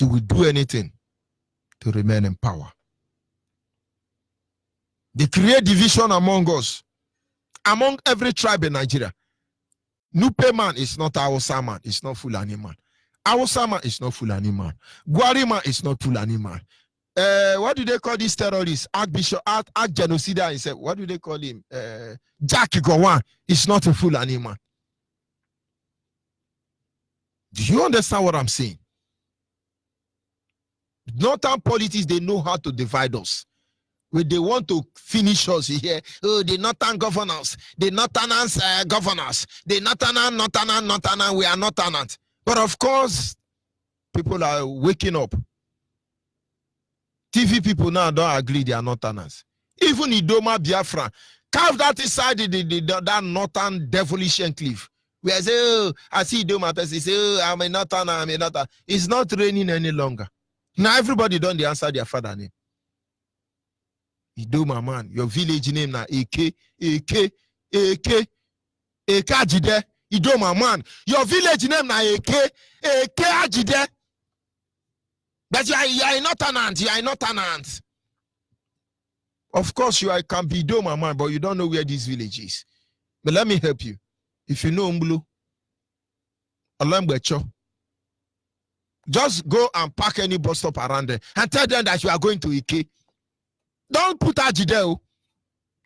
They will do anything to remain in power. They create division among us, among every tribe in Nigeria. Nupe man is not Hausa man, it's not Fulani man. Hausa man is not Fulani man. Gwari man is not Fulani man. What do they call these terrorists? Archbishop, genocide. He said, what do they call him? Jack Gowan is not a Fulani man. Do you understand what I'm saying? Northern politics, they know how to divide us. When they want to finish us here, oh, the northern governors, the northern governors, the northern, we are northern. But of course, people are waking up. TV people now don't agree they are northerners. Even Idoma Biafra, carve that inside that northern devilish enclave. We say, oh, I see Idoma person say, oh, I'm a northern. It's not raining any longer. Now everybody don't answer their father name. Idoma man, your village name now, AK. Eke Ajide, Idoma man. Your village name na Eke Ajide. But you are not tenant. You are not tenant. Of course, you can be Idoma man, but you don't know where this village is. But let me help you. If you know Mbulu, Olambwecho, just go and park any bus stop around there and tell them that you are going to Ike. Don't put Ajide.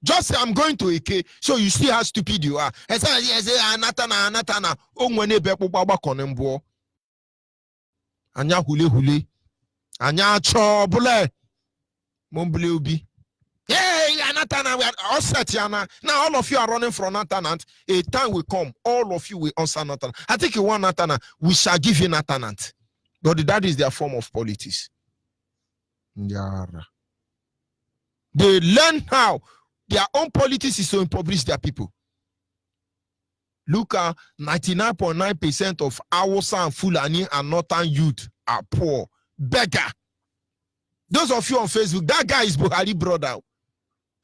Just say I'm going to Ike, so you see how stupid you are. And say, Anatana. Onwene bepo baba konembo. Anya hule. Anya chobule. Mombule ubi. Hey, Anatana, we are all set, Yana. Now all of you are running from Natanant. A time will come, all of you will answer Natanant. I think you want Natanant. We shall give you Natanant. But that is their form of politics. They learn how their own politics is to impoverish their people. Look at 99.9% of Hausa and Fulani and Northern youth are poor. Beggar. Those of you on Facebook, that guy is Buhari brother.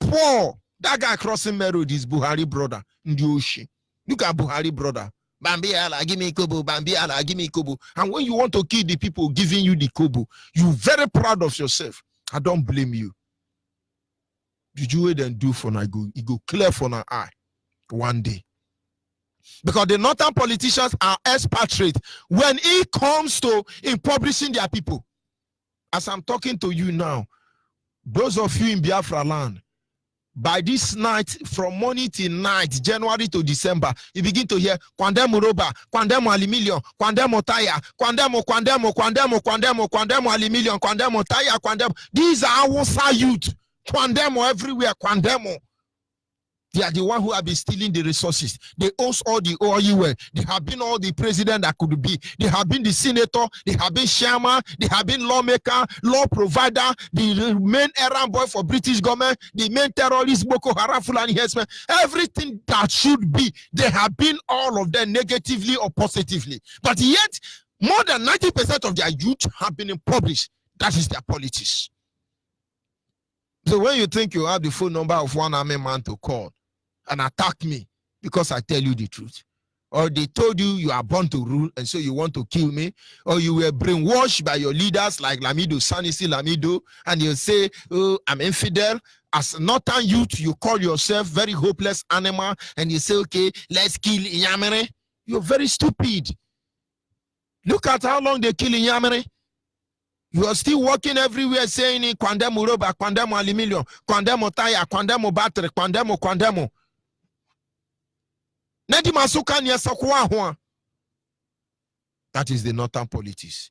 Poor. That guy crossing Merod is Buhari brother. Ndioshi. Look at Buhari brother. Bambi Allah, give me kobo. Bambi Allah, give me kobo. And when you want to kill the people giving you the kobo, you're very proud of yourself. I don't blame you. Did you wait and do for now? It go clear for an eye one day. Because the northern politicians are expatriate when it comes to impoverishing their people. As I'm talking to you now, those of you in Biafra land, by this night, from morning till night, January to December, you begin to hear Kwandemo Roba, Kwandemo Alimillion, Kwandemo Taya, Kwandemo Alimillion, Kwandemo Taya, Kwandemo. These are our youth. Kwandemo everywhere, Kwandemo. They are the one who have been stealing the resources. They own all the oil. They have been all the president that could be. They have been the senator. They have been chairman. They have been lawmaker, law provider, the main errand boy for British government, the main terrorist, Boko Haram, Fulani herdsmen. Everything that should be, they have been all of them negatively or positively. But yet, more than 90% of their youth have been impoverished. That is their politics. So when you think you have the phone number of one army man to call and attack me because I tell you the truth, or they told you you are born to rule and so you want to kill me, or you were brainwashed by your leaders like Lamido, Sanisi Lamido, and you say, oh, I'm infidel. As northern youth, you call yourself very hopeless animal and you say, okay, let's kill Inyamere. You're very stupid. Look at how long they kill Inyamere. You are still walking everywhere saying Kwandemo Roba, Kwandemo Alimillion, Kwandemo Taya, Kwandemo Battery, Kwandemo. That is the northern politics.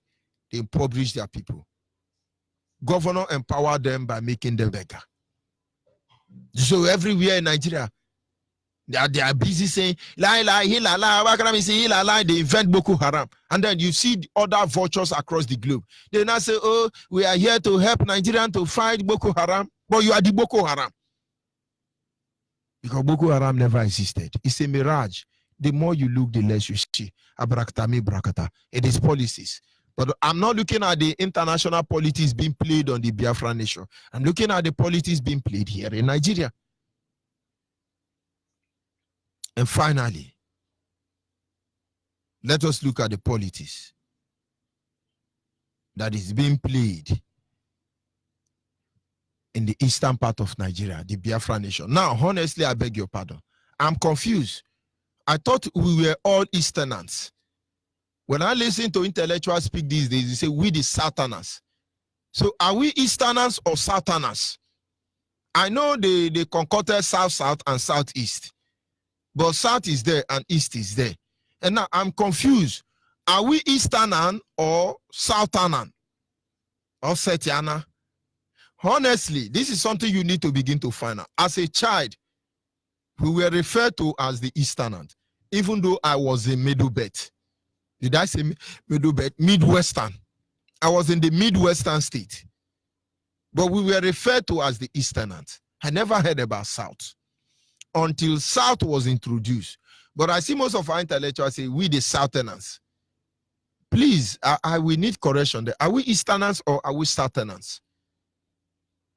They impoverish their people. Governor empower them by making them beggar. So everywhere in Nigeria, they are busy saying, la, they invent Boko Haram. And then you see other vultures across the globe. They now say, oh, we are here to help Nigerians to fight Boko Haram. But you are the Boko Haram. Because Boko Haram never existed. It's a mirage. The more you look, the less you see. Abrakatami brakata. It is policies. But I'm not looking at the international politics being played on the Biafra nation. I'm looking at the politics being played here in Nigeria. And finally, let us look at the politics that is being played in the eastern part of Nigeria, the Biafra nation. Now, honestly, I beg your pardon. I'm confused. I thought we were all Easterners. When I listen to intellectuals speak these days, they say we the Southerners. So are we Easterners or Southerners? I know they concocted South and Southeast. But South is there and East is there. And now I'm confused. Are we Easterner or Southerner? Or Setiana? Honestly, this is something you need to begin to find out. As a child, we were referred to as the Easterner, even though I was a middle belt. Did I say middle belt? Midwestern. I was in the Midwestern state. But we were referred to as the Easterners. I never heard about South until South was introduced. But I see most of our intellectuals say we the Southerners. Please, I will need correction there. Are we Easterners or are we Southerners?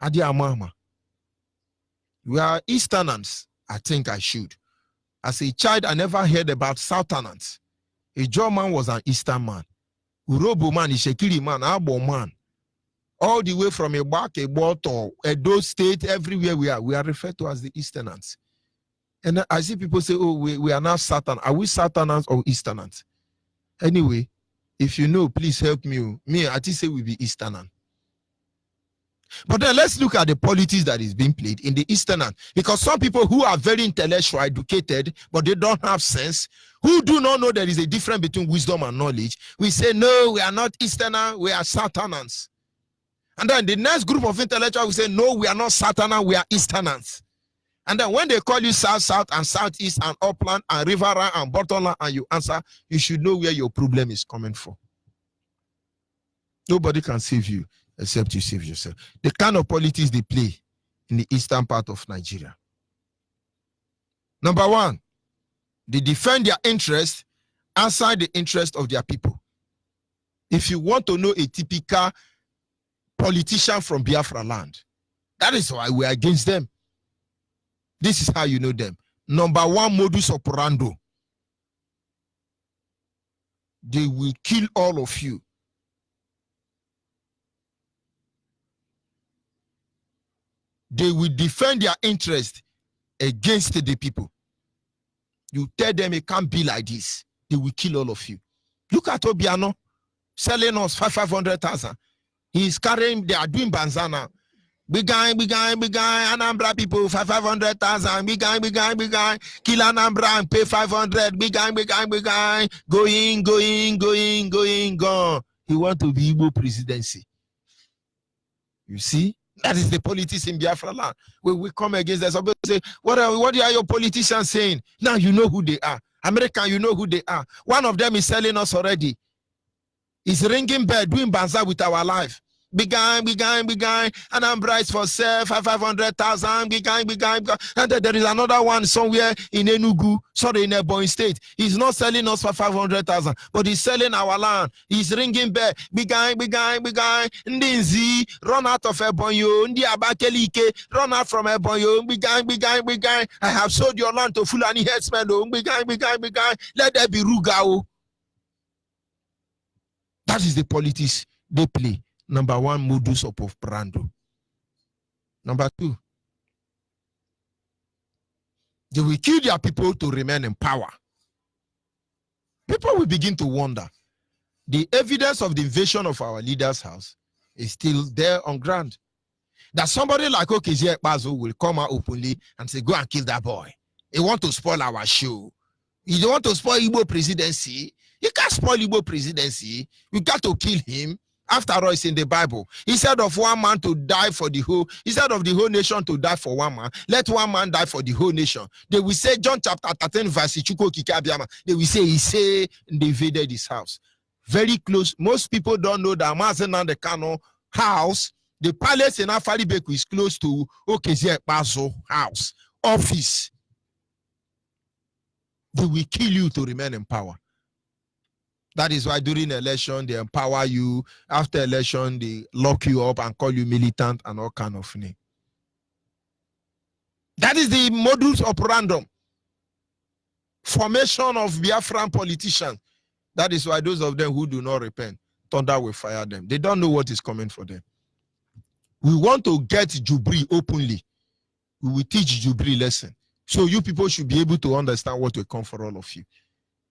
Adia Mama. We are Easterners. I think I should. As a child, I never heard about Southerners. A German was an Eastern man. Urobo man, Ishekiri man, Abo man. All the way from Ebak, to Edo State, everywhere we are referred to as the Easterners. And I see people say, oh, we are now Southern. Are we Southerners or Easterners? Anyway, if you know, please help me. Me, I just say we be Easterners. But then let's look at the politics that is being played in the Easterners. Because some people who are very intellectual, educated, but they don't have sense, who do not know there is a difference between wisdom and knowledge, we say, no, we are not Easterners, we are Southerners. And then the next group of intellectuals will say, no, we are not Southerners, we are Easterners. And then when they call you South, South, and Southeast, and Upland, and Riverland, and Bottomland, and you answer, you should know where your problem is coming from. Nobody can save you except you save yourself. The kind of politics they play in the eastern part of Nigeria. Number one, they defend their interest outside the interest of their people. If you want to know a typical politician from Biafra land, that is why we are against them. This is how you know them. Number one, modus operandi. They will kill all of you. They will defend their interest against the people. You tell them it can't be like this. They will kill all of you. Look at Obiano selling us 500,000. He's carrying, they are doing banzana. Big guy, Anambra people, 500,000. Big guy, kill Anambra and pay 500. Big guy, going, gone. He want to be Igbo presidency. You see? That is the politics in Biafra land. When we come against that, somebody say, what are your politicians saying? Now you know who they are. American, you know who they are. One of them is selling us already. He's ringing bell, doing banza with our life. Big guy, and I'm bright for sale, 500,000, big guy. And then there is another one somewhere in Enugu, sorry, in Ebonyi State. He's not selling us for 500,000, but he's selling our land. He's ringing bell, big guy. Ndinzi, run out of Ebonyi, Ndi Abakelike, run out from Ebonyi, big guy. I have sold your land to Fulani headsmen, big guy. Let there be Rugao. That is the politics they play. Number one, modus operandi. Number two, they will kill their people to remain in power. People will begin to wonder. The evidence of the invasion of our leader's house is still there on ground. That somebody like Okezie Ekpazo will come out openly and say, go and kill that boy. He want to spoil our show. You want to spoil Igbo presidency? You can't spoil Igbo presidency. You got to kill him. After all, it's in the Bible. Instead of one man to die for the whole, instead of the whole nation to die for one man, let one man die for the whole nation. They will say, John chapter 13, verse 2, they will say, they invaded his house. Very close. Most people don't know that Mazen Kano house, the palace in Afaribeku is close to Okezie Ekpazo house, office. They will kill you to remain in power. That is why during election, they empower you. After election, they lock you up and call you militant and all kind of thing. That is the modus operandi. Formation of Biafran politicians. That is why those of them who do not repent, thunder will fire them. They don't know what is coming for them. We want to get Jubri openly. We will teach Jubri lesson. So you people should be able to understand what will come for all of you.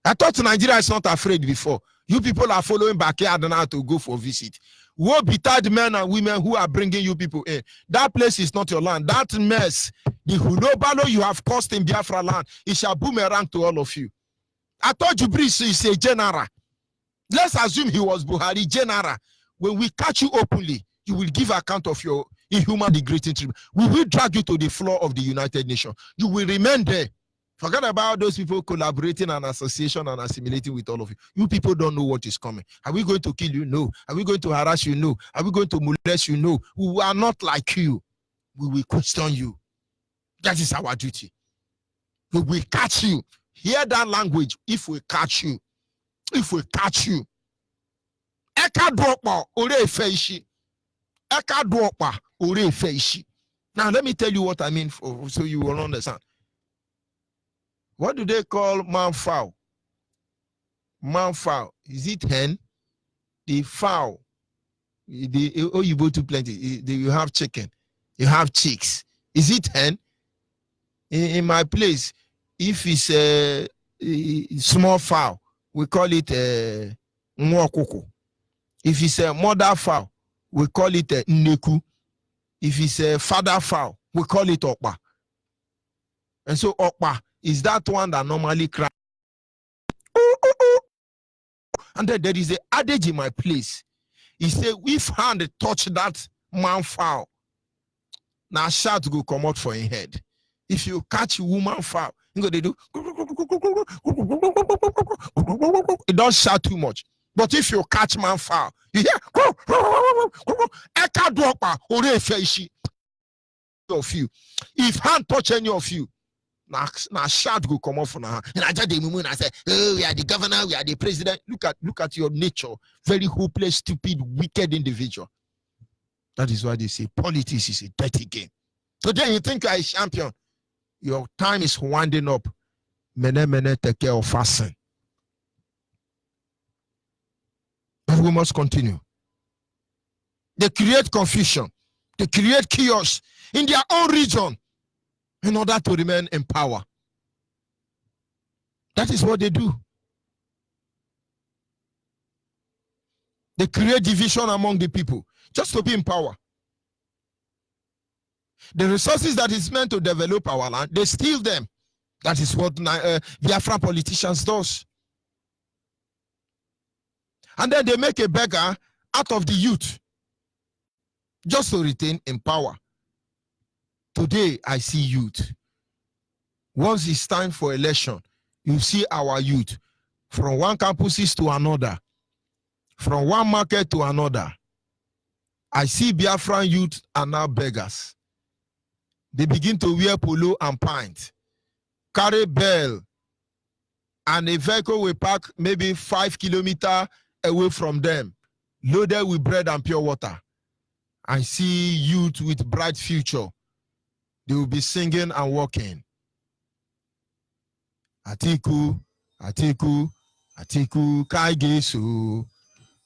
I thought Nigeria is not afraid before. You people are following backyard now to go for visit. Woe betide men and women who are bringing you people in. That place is not your land. That mess, the Hunobalo you have caused in Biafra land, it shall boomerang to all of you. I thought Jubri is a general. Let's assume he was Buhari general. When we catch you openly, you will give account of your inhuman degrading treatment. We will drag you to the floor of the United Nations. You will remain there. Forget about those people collaborating and association and assimilating with all of you. You people don't know what is coming. Are we going to kill you? No. Are we going to harass you? No. Are we going to molest you? No. We are not like you. We will question you. That is our duty. We will catch you. Hear that language. If we catch you. If we catch you. Eka dwokpa ore efeishi. Eka dwokpa ore efeishi. Now let me tell you what I mean so you will understand. What do they call man fowl? Man fowl. Is it hen? The fowl. You go to plenty. You have chicken. You have chicks. Is it hen? In my place, if it's a small fowl, we call it a nwokoko. If it's a mother fowl, we call it a nneku. If it's a father fowl, we call it okpa. And so okpa is that one that normally cries. And then there is an adage in my place. He said, if hand touch that man fowl, now shout go come out for your head. If you catch a woman fowl, you know they do. It don't shout too much. But if you catch man fowl, you hear of you. If hand touch any of you, now shout go come off from her. And I just the moment I say, oh, we are the governor, we are the president. Look at your nature. Very hopeless, stupid, wicked individual. That is why they say politics is a dirty game. Today you think you are a champion. Your time is winding up. Mene take care of fasten. But we must continue. They create confusion. They create chaos in their own region in order to remain in power. That is what they do. They create division among the people just to be in power. The resources that is meant to develop our land, they steal them. That is what Biafran politicians does. And then they make a beggar out of the youth just to retain in power. Today, I see youth. Once it's time for election, you see our youth from one campuses to another, from one market to another. I see Biafran youth are now beggars. They begin to wear polo and pint, carry bell, and a vehicle will park maybe 5 kilometers away from them, loaded with bread and pure water. I see youth with bright future. They will be singing and walking. Atiku, Atiku, Atiku, Kaigesu,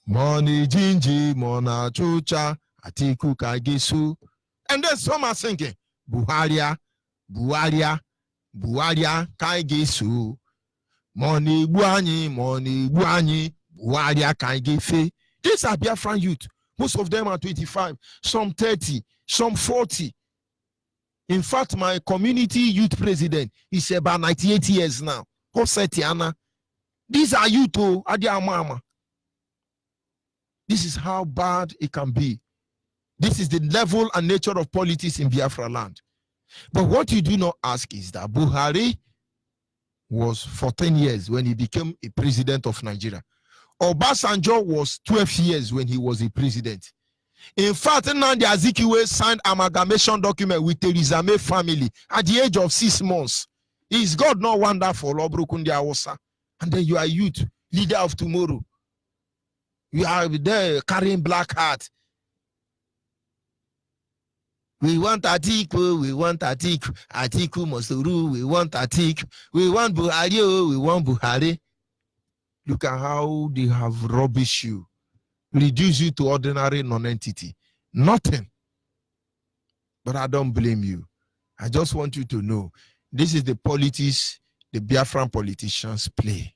Moni Jinji, Mona Chucha, Atiku, Kaigesu. And then some are singing, Buharia, Buharia, Buharia, Kaigesu, Moni Buani, Buharia, Kaigefe. These are Biafran youth. Most of them are 25, some 30, some 40. In fact, my community youth president is about 98 years now. These are youth, mama. This is how bad it can be. This is the level and nature of politics in Biafra land. But what you do not ask is that Buhari was 14 years when he became a president of Nigeria. Obasanjo was 12 years when he was a president. In fact, Nnamdi Azikiwe signed amalgamation document with Theresa May family at the age of 6 months. Is God not wonderful, Obrukundi Awosa? And then you are youth, leader of tomorrow. You are there carrying black hat. We want Atiku, we want Atiku. Atiku must rule, we want Atiku. We want Buhari, we want Buhari. Look at how they have rubbished you. Reduce you to ordinary non-entity. Nothing. But I don't blame you. I just want you to know this is the politics the Biafran politicians play.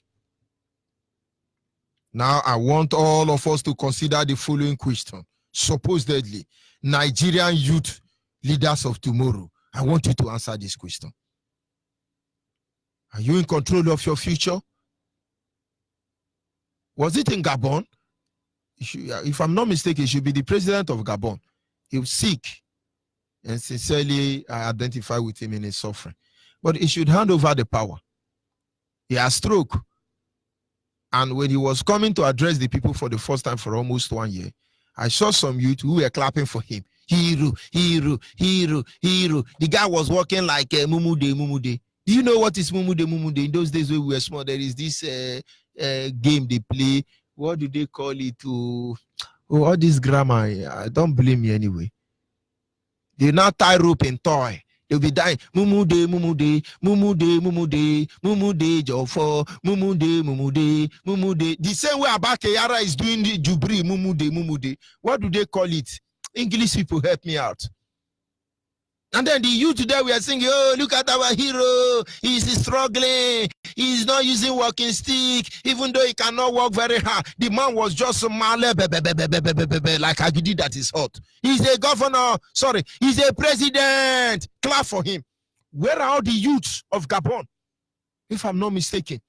Now I want all of us to consider the following question. Supposedly, Nigerian youth leaders of tomorrow. I want you to answer this question. Are you in control of your future? Was it in Gabon? If I'm not mistaken, he should be the president of Gabon. He was sick and sincerely I identify with him in his suffering. But he should hand over the power. He has stroke. And when he was coming to address the people for the first time for almost 1 year, I saw some youth who were clapping for him. Hero, hero, hero, hero. The guy was walking like Mumude, Mumude. Do you know what is Mumude, Mumude? In those days when we were small, there is this game they play. What do they call it? All this grammar, I don't blame you anyway. They now tie rope and toy. They'll be dying. Mumude, mumude, mumude, mumude, mumude, jofo, mumude, mumude, mumude. The same way Abake Yara is doing the Jubri, mumude, mumude. What do they call it? English people help me out. And then the youth today we are singing, oh, look at our hero. He's struggling. He's not using walking stick, even though he cannot walk very hard. The man was just male, like Agidi that is hot. He's a governor. Sorry, he's a president. Clap for him. Where are all the youths of Gabon? If I'm not mistaken,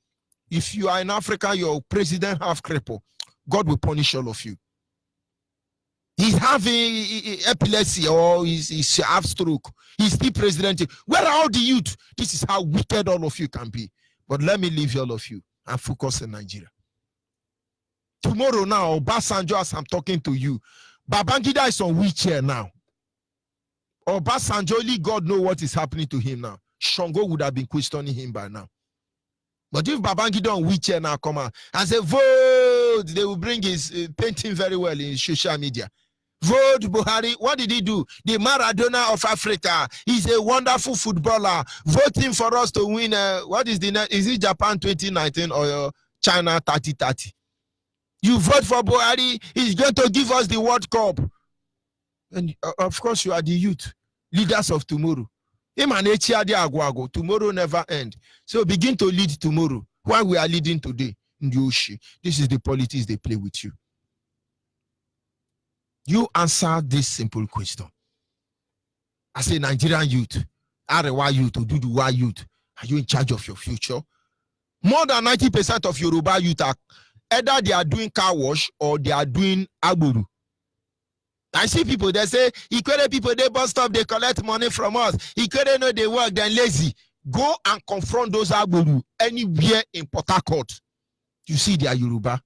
if you are in Africa, your president have cripple. God will punish all of you. He's having epilepsy or he's have stroke. He's still president. Where are all the youth? This is how wicked all of you can be. But let me leave all of you and focus in Nigeria. Tomorrow now, Obasanjo, as I'm talking to you, Babangida is on wheelchair now. Obasanjo, only God knows what is happening to him now. Shongo would have been questioning him by now. But if Babangida on wheelchair now come out and say, vote, they will bring his painting very well in social media. Vote Buhari. What did he do? The Maradona of Africa. He's a wonderful footballer. Voting for us to win. What is the next? Is it Japan 2019 or China 3030? You vote for Buhari. He's going to give us the World Cup. And of course, you are the youth, leaders of tomorrow. Tomorrow never end. So begin to lead tomorrow. While we are leading today, this is the politics they play with you. You answer this simple question. I say, Nigerian youth, Arewa youth, Oduduwa youth, are you in charge of your future? More than 90% of Yoruba youth are either they are doing car wash or they are doing agburu. I see people, they say, Ikwere people, they bust up, they collect money from us. Ikwere know they work, they're lazy. Go and confront those agburu anywhere in Port Harcourt. You see they are Yoruba.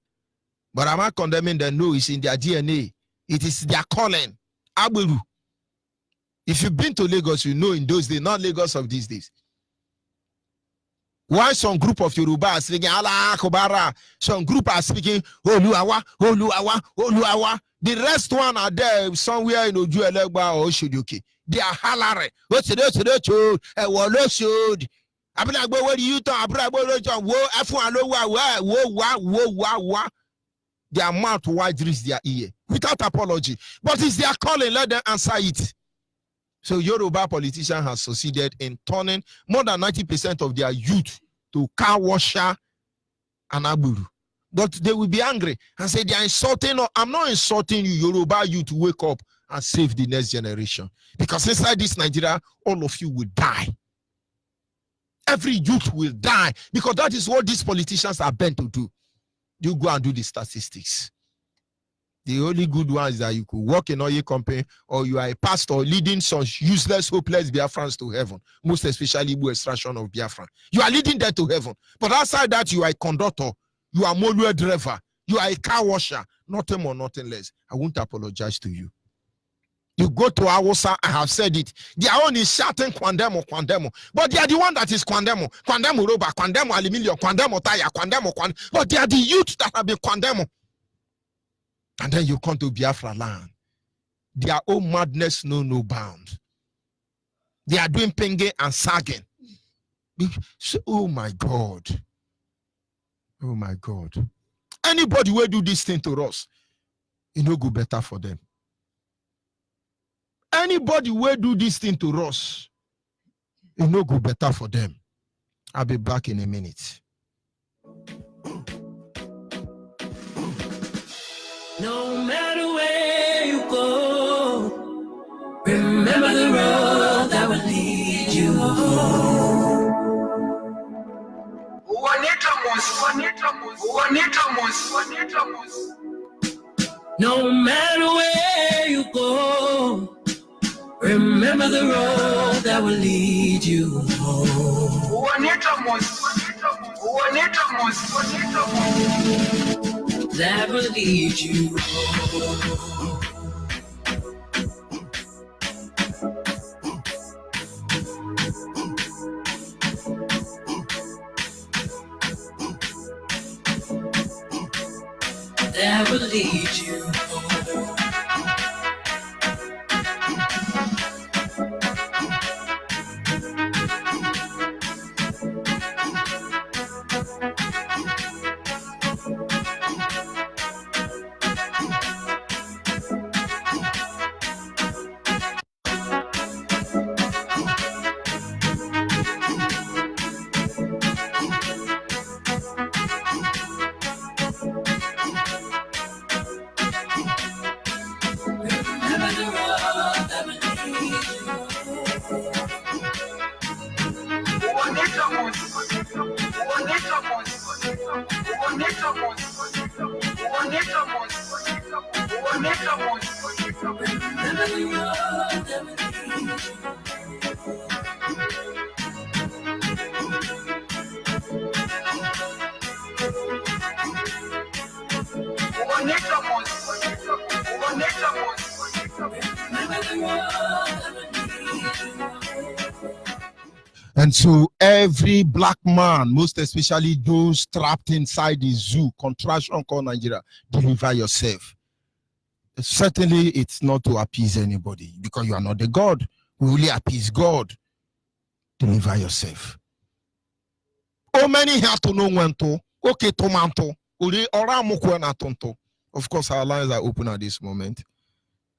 But I'm not condemning them. No, it's in their DNA. It is their calling. Agburu. If you've been to Lagos, you know in those days, not Lagos of these days. Why some group of Yoruba are speaking Allah Akobara, some group are speaking Oluawa, Oluawa, Oluawa. The rest one are there somewhere in Ojuelegba or Oshodoke. They are hollering. What's the what do you talk? Their mouth wide reach their ear without apology. But it's their calling, let them answer it. So Yoruba politician has succeeded in turning more than 90% of their youth to car washer and agburu. But they will be angry and say they are insulting. Or I'm not insulting you, Yoruba youth, wake up and save the next generation. Because inside this Nigeria, all of you will die. Every youth will die because that is what these politicians are bent to do. You go and do the statistics. The only good one is that you could work in oil company or you are a pastor leading some useless, hopeless Biafrans to heaven, most especially Igbo extraction of Biafran. You are leading them to heaven. But outside that, you are a conductor, you are a motor driver, you are a car washer, nothing more, nothing less. I won't apologize to you. You go to Awosa, I have said it. Their own is shouting Kwandemo, Kwandemo. But they are the one that is Kwandemo. Kwandemo Roba, Kwandemo Aluminium, Kwandemo Tire, Kwandemo. But they are the youth that have been Kwandemo. And then you come to Biafra land. Their own madness know no bound. They are doing penge and sagging. So, oh my God. Oh my God. Anybody will do this thing to us, it no go better for them. Anybody will do this thing to us, it no go better for them. I'll be back in a minute. No matter where you go, remember the road that will lead you home. No matter where you go, remember the road that will lead you home. That will lead you home. That will lead you home. And so every black man, most especially those trapped inside the zoo, contraction called Nigeria, deliver yourself. Certainly it's not to appease anybody, because you are not the God. We only appease God. Deliver yourself. Oh, many have to know when to. Okay, tomato. Of course, our lines are open at this moment.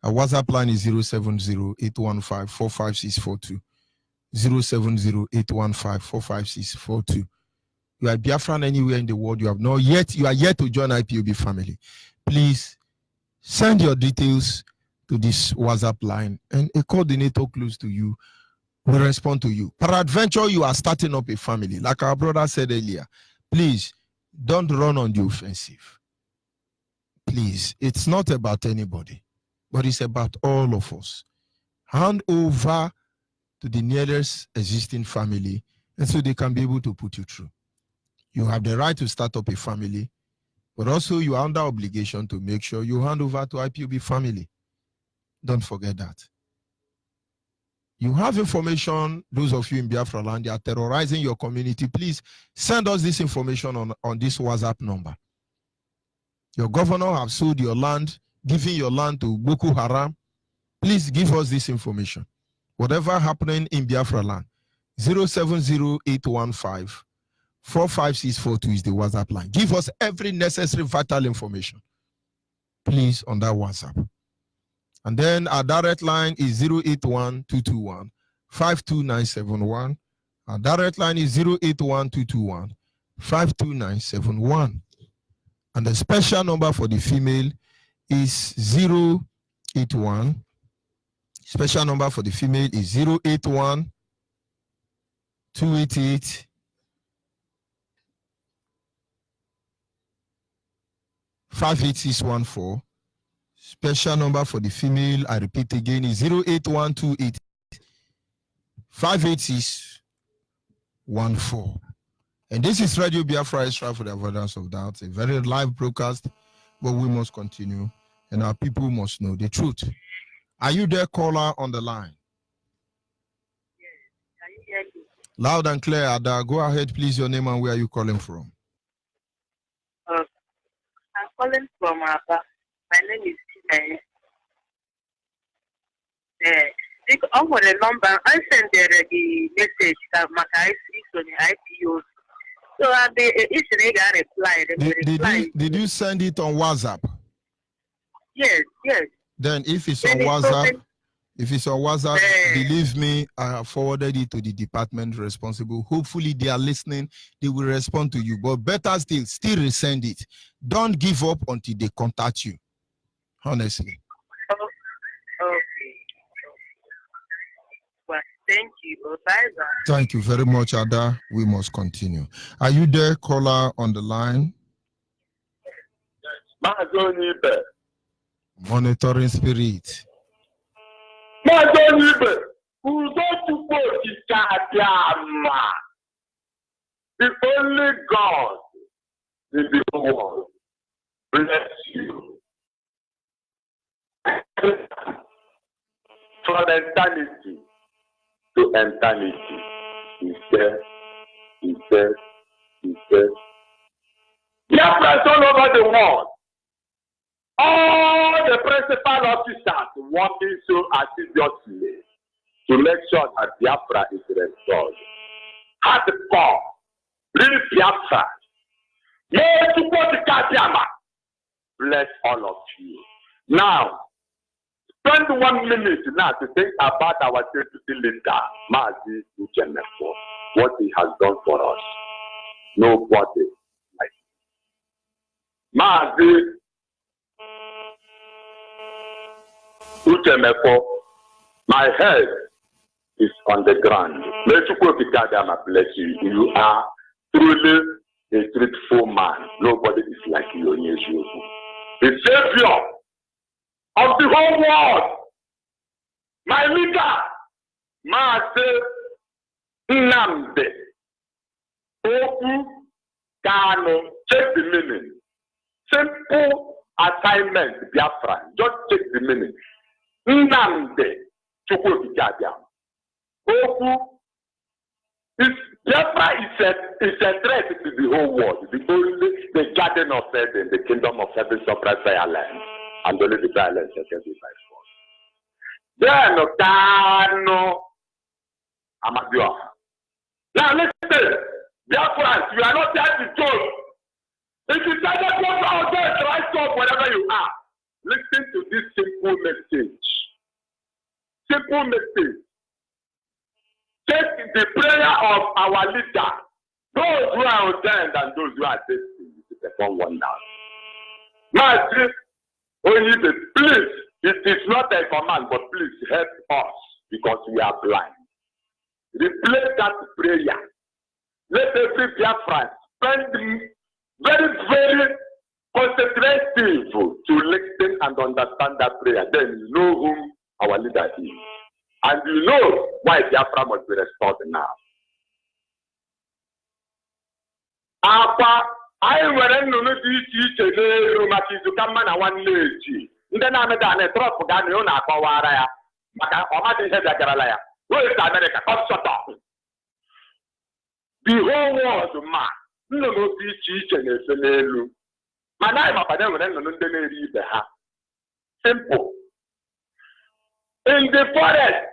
Our WhatsApp line is 070-815-45642. 070-815-45642. You are Biafran anywhere in the world. You are yet to join IPOB family. Please send your details to this WhatsApp line, and a coordinator close to you will respond to you. Peradventure, you are starting up a family. Like our brother said earlier, please don't run on the offensive. Please, it's not about anybody, but it's about all of us. Hand over to the nearest existing family, and so they can be able to put you through. You have the right to start up a family, but also you are under obligation to make sure you hand over to IPOB family. Don't forget that. You have information, those of you in Biafra land, they are terrorizing your community. Please send us this information on this WhatsApp number. Your governor have sold your land, giving your land to Boko Haram. Please give us this information. Whatever happening in Biafra land, 070-815-45642 is the WhatsApp line. Give us every necessary vital information, please, on that WhatsApp. And then our direct line is 081-221-52971. Our direct line is 081-221-52971. And the special number for the female is 081. Special number for the female is 081 288 58614. Special number for the female, I repeat again, is 081 288 58614. And this is Radio Biafra Extra, for the avoidance of doubt, a very live broadcast, but we must continue, and our people must know the truth. Are you there, caller, on the line? Yes. Can you hear me? Loud and clear, Ada. Go ahead, please, your name and where are you calling from? I'm calling from Aba. My name is Chine. For the number, I sent the message that my IC on the IPO. So the reply. Did you send it on WhatsApp? Yes. Then if it's on WhatsApp, believe me, I have forwarded it to the department responsible. Hopefully they are listening, they will respond to you. But better still resend it. Don't give up until they contact you. Honestly. Okay. Well, thank you. Bye-bye. Thank you very much, Ada. We must continue. Are you there, caller, on the line? Monitoring spirit. The only God in the world bless you. From eternity to eternity. He said. Biafra all over the world. All the principal officers working so assiduously to make sure that Biafra is restored. Hardcore, real Biafra May support the Katiama. Bless all of you. Now, spend 1 minute now to think about our deputy leader, Mazi Uchemefo, what he has done for us. Nobody like him. Mazi Uchemefo, my head is on the ground. Let you bless you. You are truly a truthful man. Nobody is like you. The Savior of the whole world. My leader, Master Nnamdi Oku Kanu. Check the meaning. Simple assignment, Biafra. Just check the meaning. Nnamdi Chukwuka Oku is Biafra is a threat to the whole world. The garden of Eden, the kingdom of heaven, sovereign violence, and only the violence that can be by force. Then Kano Amadioha. Now listen, Biafra, you are not there to joke. If you tell them what out there, try stop wherever you are. Listen to this simple message. Simple message. Take the prayer of our leader, those who are ordained and those who are destined to perform wonders. Now, only please, it is not a command, but please help us because we are blind. Replace that prayer. Let every Biafran spend very, very concentrative to listen and understand that prayer. Then you know whom our leader is. And you know why Biafra must be restored now. Apa, I were no teach a maka izuka mma na nwanne echi. Ndị na-amịda na trọp ga na na akọwara ya maka ọmadị ihe dagarala ya. West America, come shut up. The whole world ma nnụnụ dị iche iche na-efe n'elu. Mana anyị mapade nwere nnụnụ ndị na-eri ibe ha. Simple. In the forest,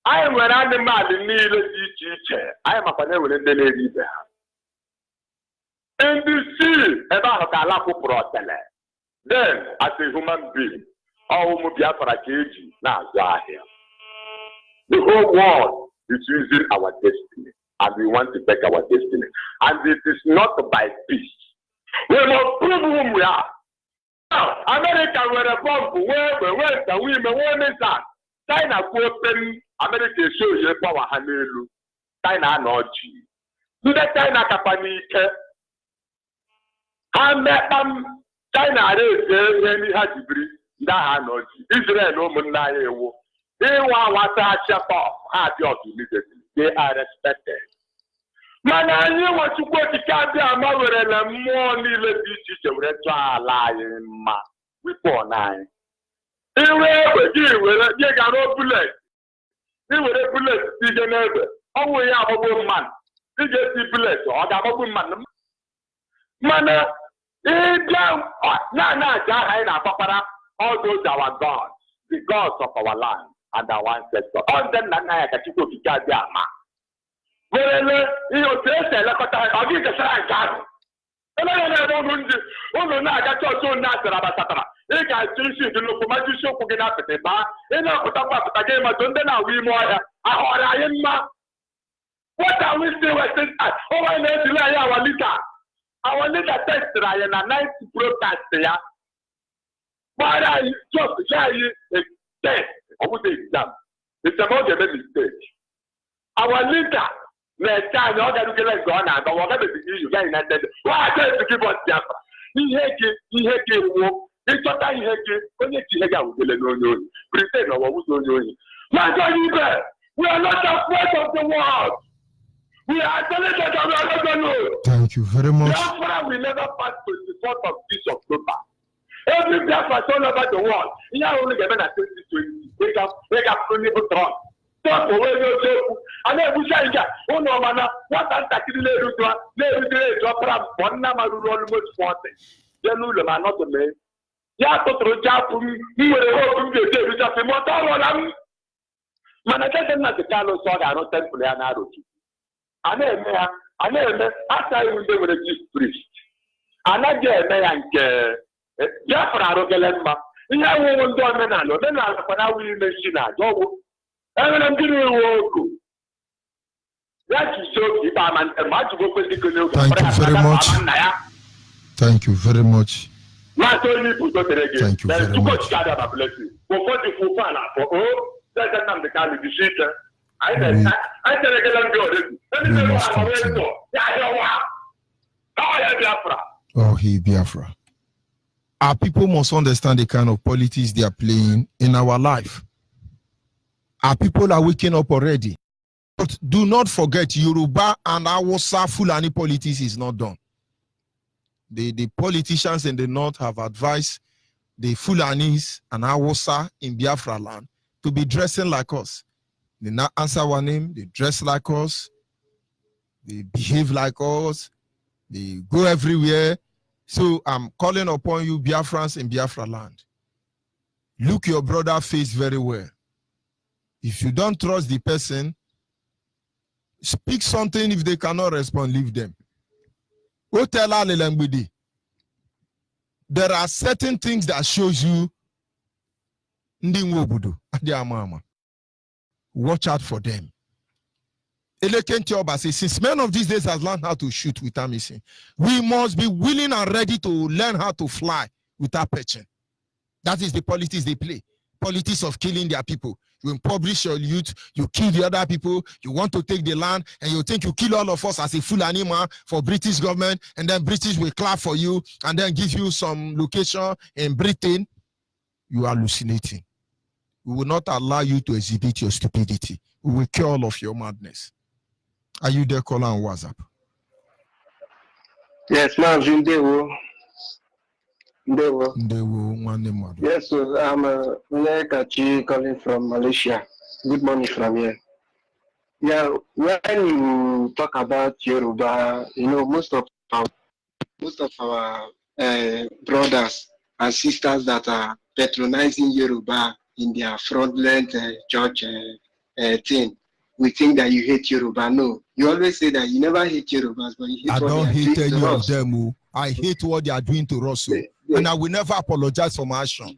I were animal in the I am a panel in the in the sea, about a lapo protele. Then, as a human being, all Biafra Keji now are here. The whole world is using our destiny, and we want to take our destiny. And it is not by peace. We must prove whom we are. Now, America were a bomb, where we went, and we may that. China open America show you power hanelu. China no G. The China kapanike. China is any hajibri. That no G. Israel no munaye wo. They want water shut off. Immediately. They are respected. Mana you want to go to Canada and more nearly beaches to lying ma. We poor nine. You got no bullet. You will a bullet, you can never. Oh, we have a good man. You get the bullet, or I got a good man. Mana, all those are our gods, the gods of our land and our ancestors. All them that I can go to Gadiama. Well, you know, I'll give the sign. And I don't know, I got so natural. They got to see the local magic for getting up at the bar. And I put up a game of Dundana, we more. What are we still at this? Oh, I know to lie our leader. Our leader tested I and a nice broadcast there. Why are you just saying a test? I would exam. It's about the mistake. Our leader, next time you're going to get gone and whatever you get in that. Why are you to give us the He had walk. It's not that he had only to hang out with the pretend or what was doing. My God, we are not afraid of the world. We are the leaders of the Thank you very much. Biafra will never pass 24th of this October. Every Biafra all over the world. You are only given at 2020. Wake up, only for Trump. Stop away your joke. And then we say, oh no, man, what I'm taking the little drop one number almost 40. Then we are not the man. Ya to troja pu mi were ho pu de bi ja pe mo ta ro lam mana ka na de kalo so ga no temple ya na ro ki ana eme after you dey with this priest anaghị eme ya nke Biafra arụgele mma ihe awụwo ndị omenala kwana awụ ime si na aja ọgwụ enwere ndị na-ewe oku ya jizi oge ịba ama ndị ma ajụgo kwesịrị n'oge Thank you very much. Thank you very much. Thank you very much. Biafra. Our people must understand the kind of politics they are playing in our life. Our people are waking up already. But do not forget, Yoruba and Hausa Fulani politics is not done. The politicians in the north have advised the Fulanis and Hausa in Biafra land to be dressing like us. They not answer our name, they dress like us, they behave like us, they go everywhere. So I'm calling upon you, Biafrans in Biafra land. Look your brother face very well. If you don't trust the person, speak something. If they cannot respond, leave them. There are certain things that shows you watch out for them. Since men of these days has learned how to shoot without missing, we must be willing and ready to learn how to fly without perching. That is the politics they play. Politics of killing their people. You impoverish your youth, you kill the other people, you want to take the land, and you think you kill all of us as a full animal for British government, and then British will clap for you, and then give you some location in Britain. You are hallucinating. We will not allow you to exhibit your stupidity. We will kill all of your madness. Are you there, caller on WhatsApp? Yes, ma'am. Yes, so I'm Kachi calling from Malaysia. Good morning from here. Yeah, when you talk about Yoruba, you know, most of our brothers and sisters that are patronizing Yoruba in their fraudulent church thing, we think that you hate Yoruba. No, you always say that you never hate Yorubas, but you hate I what don't they are hate doing any to of us. them. I hate what they are doing to us. And I will never apologize for my action.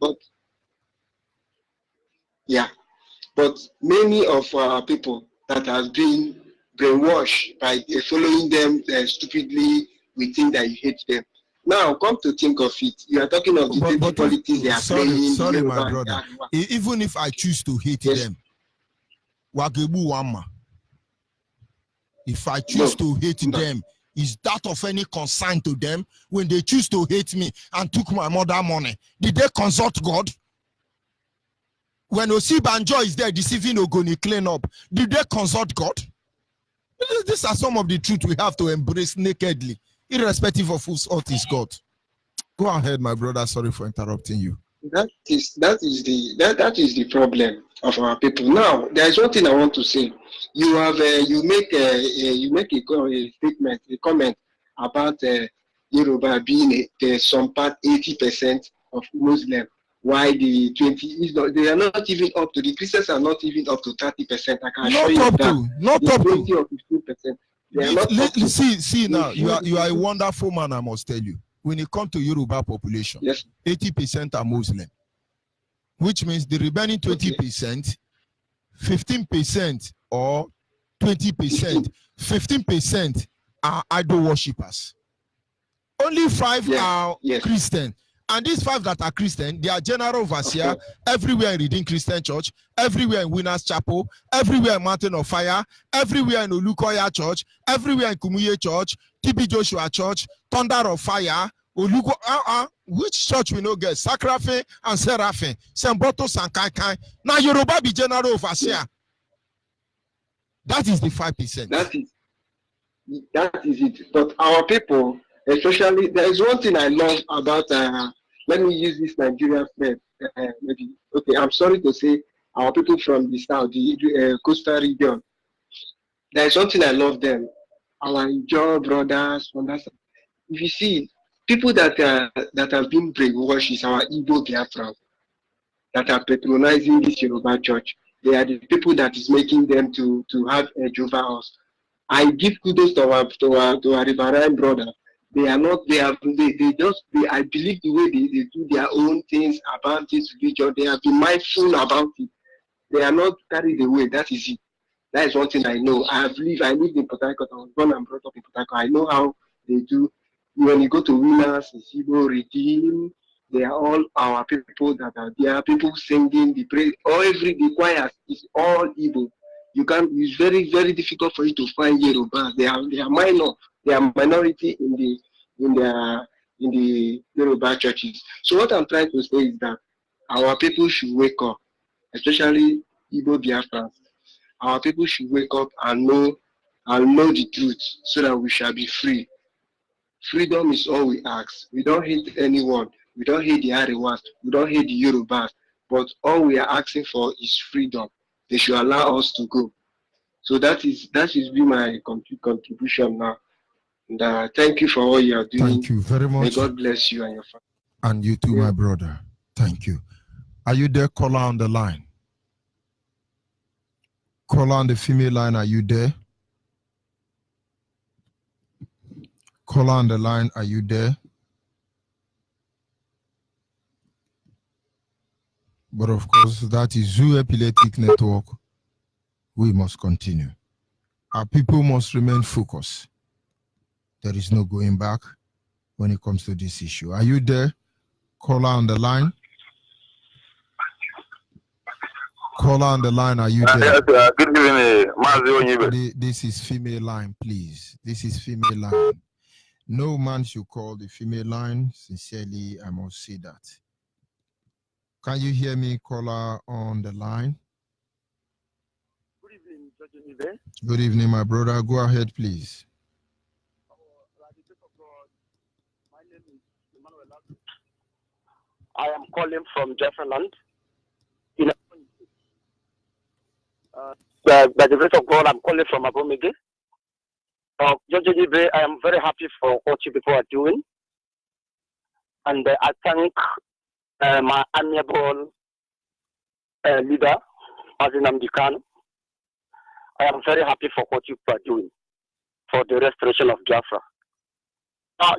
But many of our people that have been brainwashed by following them stupidly, we think that you hate them. Now, come to think of it, you are talking of the dirty politics they are playing. Sorry, my brother. Even if I choose to hate them, Wagebu Wama. If I choose to hate them, is that of any concern to them? When they choose to hate me and took my mother money, did they consult God? When Osibanjo is there deceiving Ogoni clean up, did they consult God? These are some of the truth we have to embrace nakedly, irrespective of whose earth is God. Go ahead, my brother. Sorry for interrupting you. That is the problem of our people. Now, there is one thing I want to say. You have you make a statement, a comment about Yoruba being some part 80% of Muslim. Why the 20 is not? They are not even up to, the Christians are not even up to 30%. I can assure you that. Not up to 20 or 15%. They are not up to. See now, you are a wonderful man. I must tell you. When it comes to Yoruba population, yes, 80% are Muslim, which means the remaining 20%, 15% or 20%, 15% are idol worshippers. Only 5 are Christian. And these 5 that are Christian, they are general overseer everywhere in Redeemed Christian Church, everywhere in Winners Chapel, everywhere in Mountain of Fire, everywhere in Olukoya Church, everywhere in Kumuye Church, TB Joshua Church, Thunder of Fire, Oluko. Which church we know get? Sakrafe and Seraphim, Semboto Sankaikai. Now Yoruba be general overseer. That is the 5%. That is it. But our people, especially, there is one thing I love about. Let me use this Nigerian friend. Maybe okay. I'm sorry to say, our people from the south, the coastal region. There is something I love them. Our Ijaw brothers from that side. If you see people that have been brainwashed is our Igbo Biafra that are patronizing this Yoruba church. They are the people that is making them to have edge over us. I give kudos to our Reverend brother They are not, I believe the way they do their own things about this religion, they have been mindful about it. They are not carried away. That is it. That is one thing I know. I lived in Port Harcourt. I was born and brought up in Port Harcourt. I know how they do. When you go to Winners, Isibo, Redeem, they are all our people that are there. People singing the praise. The choirs is all Igbo. It's very, very difficult for you to find Yoruba. They are minor. They are minority in the Yoruba churches. So what I'm trying to say is that our people should wake up, especially Igbo Biafrans. Our people should wake up and know the truth so that we shall be free. Freedom is all we ask. We don't hate anyone. We don't hate the Arewas. We don't hate the Yorubas. But all we are asking for is freedom. They should allow us to go. So that is my contribution now. And thank you for all you are doing. Thank you very much. May God bless you and your family. And you too, my brother. Thank you. Are you there, caller on the line? Caller on the female line, are you there? Caller on the line, are you there? But of course, that is Zoo Epileptic Network. We must continue. Our people must remain focused. There is no going back when it comes to this issue. Are you there? Caller on the line. Caller on the line, are you there? Yes, good evening, Mazi Onyibe. This is female line, please. This is female line. No man should call the female line. Sincerely, I must say that. Can you hear me, caller on the line? Good evening, Judge Onyibe. Good evening, my brother. Go ahead, please. I am calling from Jefferland. By the grace of God, I'm calling from Abomege. Judge Onyibe, I am very happy for what you people are doing. And I thank my amiable leader, Mazi Nnamdi Kanu. I am very happy for what you people are doing for the restoration of Biafra.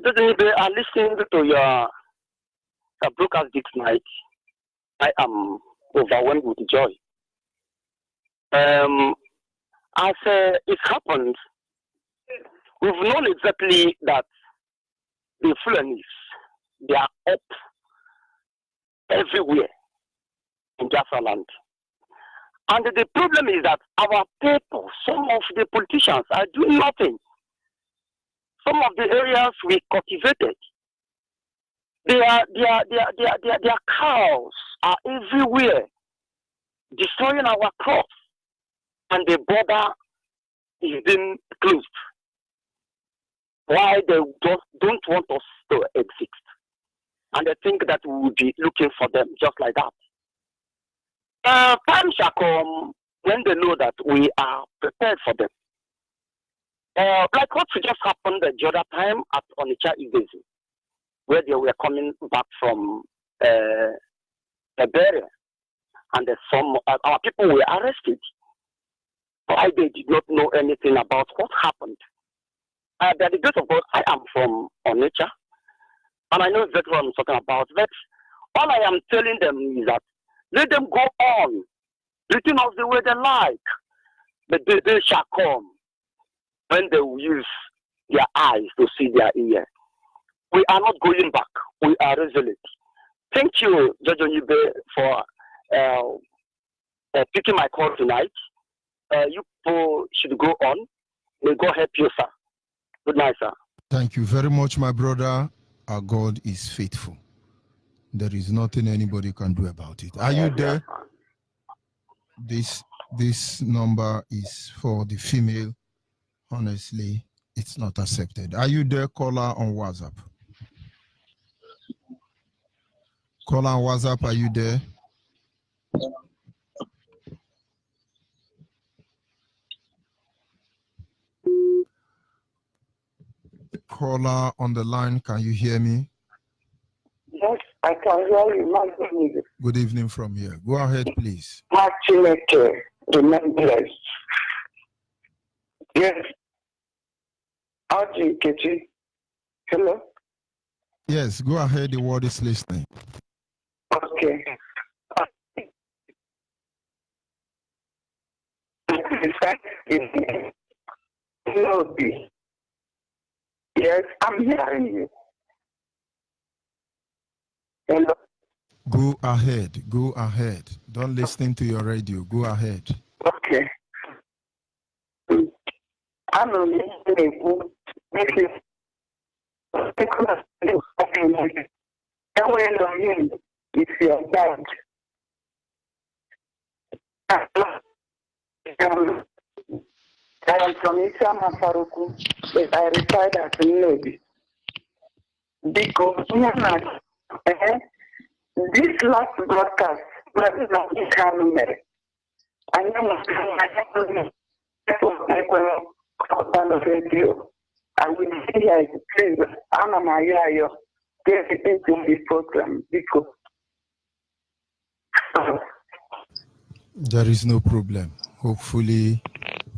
Judge Onyibe, I listened to your broadcast this night. I am overwhelmed with joy. As it happened, we've known exactly that the Fulanis, they are up everywhere in Biafra land. And the problem is that our people, some of the politicians are doing nothing. Some of the areas we cultivated, their cows are everywhere, destroying our crops. And the border is being closed. Why they just don't want us to exist. And they think that we will be looking for them just like that. Time shall come when they know that we are prepared for them. Like what just happened the other time at Onitsha Igezi, where they were coming back from Liberia, and some our people were arrested. Why they did not know anything about what happened. By the grace of God, I am from Onitsha, and I know exactly what I'm talking about. But all I am telling them is that let them go on, treating us the way they like. But they shall come when they will use their eyes to see their ear. We are not going back. We are resolute. Thank you, Judge Onyibe, for picking my call tonight. You people should go on. May God help you, sir. Good night, sir. Thank you very much, my brother. Our God is faithful. There is nothing anybody can do about it. Are you there? This number is for the female. Honestly, it's not accepted. Are you there, caller on WhatsApp? Caller on WhatsApp, are you there? Caller on the line, can you hear me? Yes, I can hear you. Good evening from here. Go ahead, please. Remain blessed. Yes. Aji Kechi. Hello? Yes, go ahead. The word is listening. Okay. In fact, yes, I'm hearing you. Hello? Go ahead. Go ahead. Don't listen to your radio. Go ahead. Okay. I'm not listening. This is it's your dad. I am from Isama Faruku, but I reside at Nnewi. Because this last broadcast, that is not economic. I know my radio. I will see here, please, Anna Mayayo, get into this program because. There is no problem. Hopefully,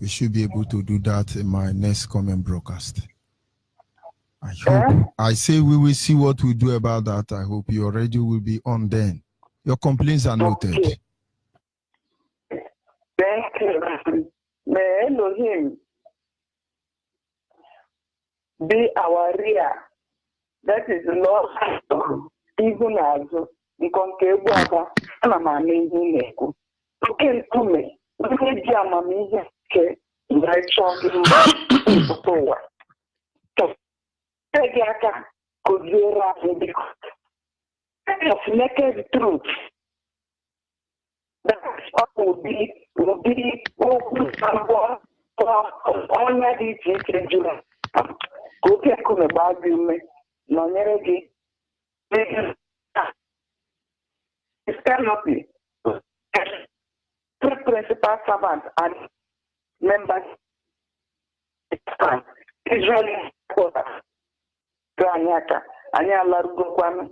we should be able to do that in my next coming broadcast. I hope. I say we will see what we do about that. I hope your radio will be on then. Your complaints are noted. Okay. Thank you. May Elohim be our rear. That is Lord. Even as Nkonkebwaka, ana mamihi neko. Okay, tume. We jama mihi ke ndaichongi mpotowa. So, tegaka kujera ndiko. Of naked truth. That will be onye dị iche iche jụrụ ka oke akụme gbaa gị ume nọnyere gị canopy three principal servants and members Israeli quarters to Anyaka anyị alarugokwanụ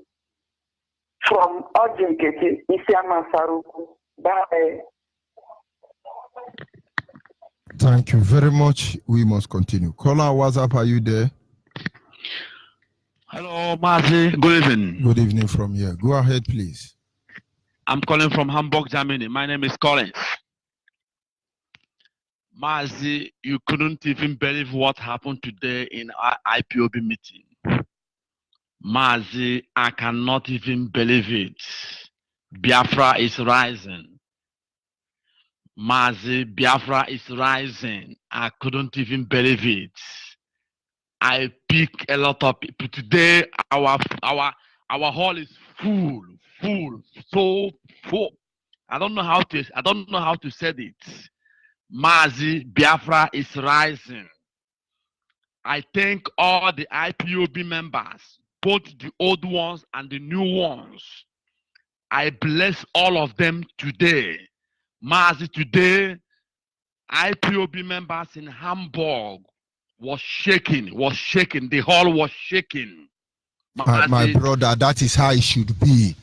from Ọjị Nketi Isiama Faruku. Bye. Thank you very much. We must continue. Caller, WhatsApp, are you there? Hello, Mazi. Good evening. Good evening from here. Go ahead, please. I'm calling from Hamburg, Germany. My name is Collins. Mazi, you couldn't even believe what happened today in our IPOB meeting. Mazi, I cannot even believe it. Biafra is rising. Mazi, Biafra is rising. I couldn't even believe it. I pick a lot of people today. Our hall is full, so full. I don't know how to say it. Mazi, Biafra is rising. I thank all the IPOB members, both the old ones and the new ones. I bless all of them today. Mazi, today, IPOB members in Hamburg was shaking. The hall was shaking. My brother, that is how it should be.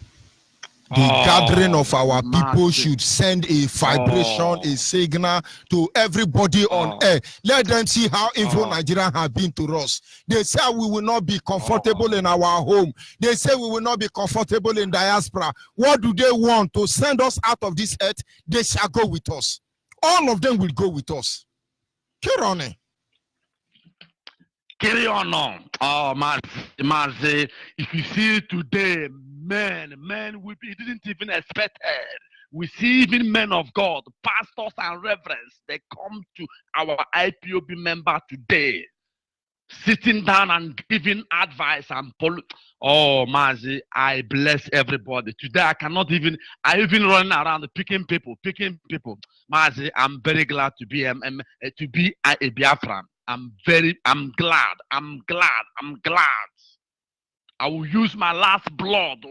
The gathering of our people should send a vibration, a signal to everybody on air. Let them see how evil Nigeria have been to us. They say we will not be comfortable in our home. They say we will not be comfortable in diaspora. What do they want? To send us out of this earth? They shall go with us. All of them will go with us. Kirone. Carry on. Oh, Mazi, if you see today, men, we didn't even expect it. We see even men of God, pastors and reverends, they come to our IPOB member today, sitting down and giving advice and oh, Mazi, I bless everybody. Today I even run around picking people. Mazi, I'm very glad to be a Biafran. I'm glad. I will use my last blood.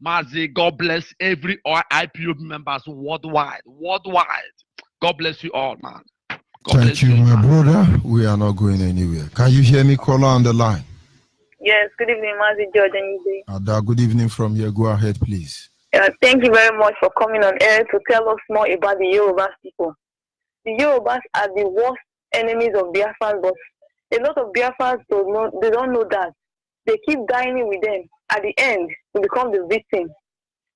Mazi, God bless every IPOB members worldwide. God bless you all, man. Thank you, my brother. We are not going anywhere. Can you hear me, caller on the line? Yes, good evening, Mazi George and Ibe. Ada, good evening from here. Go ahead, please. Thank you very much for coming on air to tell us more about the Yorubas people. The Yorubas are the worst enemies of Biafran, but A lot of Biafrans they don't know that. They keep dining with them. At the end, we become the victim.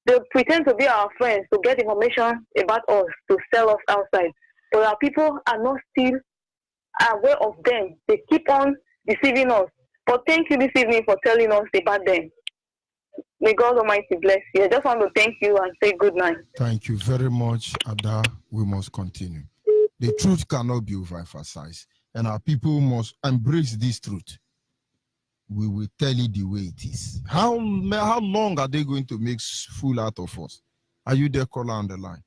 They pretend to be our friends to get information about us, to sell us outside. But our people are not still aware of them. They keep on deceiving us. But thank you this evening for telling us about them. May God Almighty bless you. I just want to thank you and say good night. Thank you very much, Ada. We must continue. The truth cannot be overemphasized, and our people must embrace this truth. We will tell it the way it is. How long are they going to make fool out of us? Are you there, caller on the line?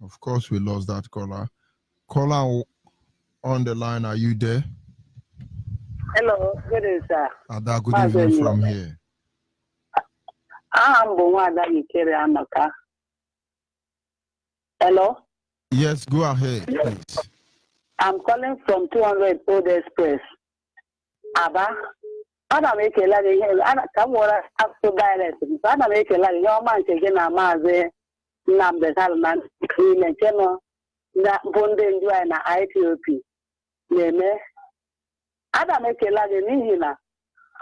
Of course, we lost that caller. Caller on the line, are you there? Hello, good evening, sir. Ada, good evening from here. Hello? Yes, go ahead, please. I'm calling from 200 Old Express. Aba, ana m ekele gị ana ka m nwere asụsụ dialect. Ana m ekele gị ihe ọma nke gị na Maazị Nnamdi Kanu na ile nke nọ bụ ndị ndu anyị na IPOB na-eme. Ana m ekele gị n'ihi na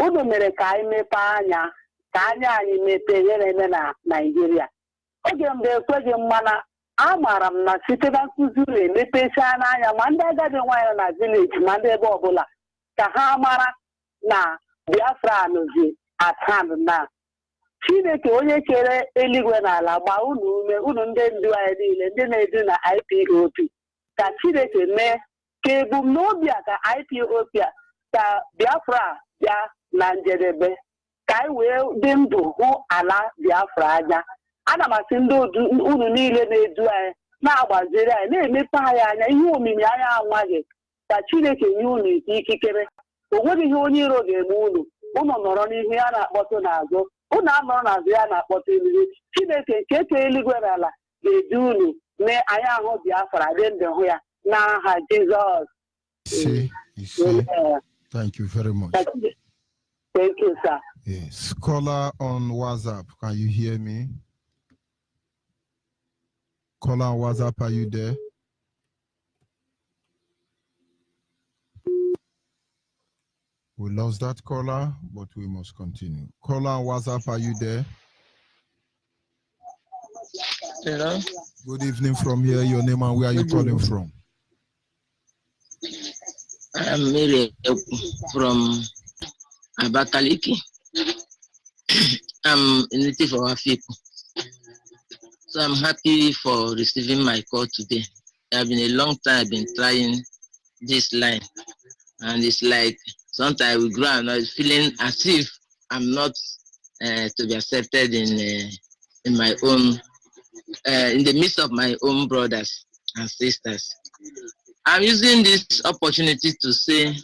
unu mere ka anyị mepee anya, ka anya anyị mepee ihe na-eme na Naịjirịa. Oge mgbe ekweghị mmana amaara m na site na nkụzi unu emepechaa n'anya ma ndị agadi nwaanyị na village ma ndị ebe ọbụla ka ha mara na Biafra nọzi at hand na Chineke onye kere eluigwe na ala gba unu ume, unu ndị ndu anyị niile ndị na-edu na IPOB, ka Chineke mee ka ebumnobi a ka IPOB a ka Biafra bịa na njedebe, ka anyị wee dị ndụ hụ ala Biafra anya. Ana m asị ndị unu niile na-edu anyị na-agbaziri anyị na-emepe anyị anya, ihe omimi anyị anwaghị, ka Chineke nye unu ikikere. O nweghị ihe onye iro ga-eme unu nọrọ n'ihu ya na-akpọtụ n'azụ, unu anọrọ n'azụ ya na-akpọtụ eluigwe. Chineke nke kere eluigwe na ala ga-edu unu mee anyị ahụ Biafra dị ndụ hụ ya n'aha Jizọs. Thank you very much. Thank you, sir. Yes. Caller on WhatsApp, can you hear me? Caller on WhatsApp, are you there? We lost that caller, but we must continue. Caller on WhatsApp, are you there? Hello. Good evening from here. Your name and where are you calling from? I'm Mary from Abakaliki. I'm a native of Afikpo. So I'm happy for receiving my call today. It's been a long time I've been trying this line. And it's like sometimes we grow and I'm feeling as if I'm not to be accepted in my own, in the midst of my own brothers and sisters. I'm using this opportunity to say,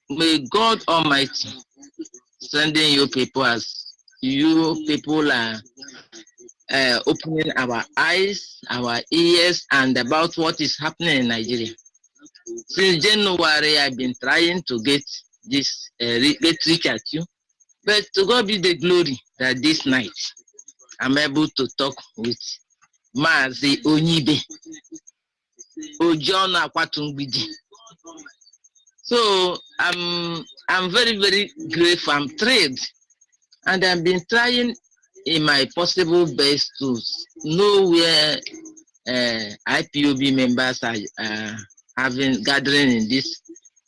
may God Almighty sending you people as you people are opening our eyes, our ears, and about what is happening in Nigeria. Since January, I've been trying to get this, reach at you, but to God be the glory that this night I'm able to talk with Mazi Onyibe, Ojona Kwatungbidi. So I'm very, very grateful. I'm thrilled, and I've been trying in my possible best to know where IPOB members are having gathering in this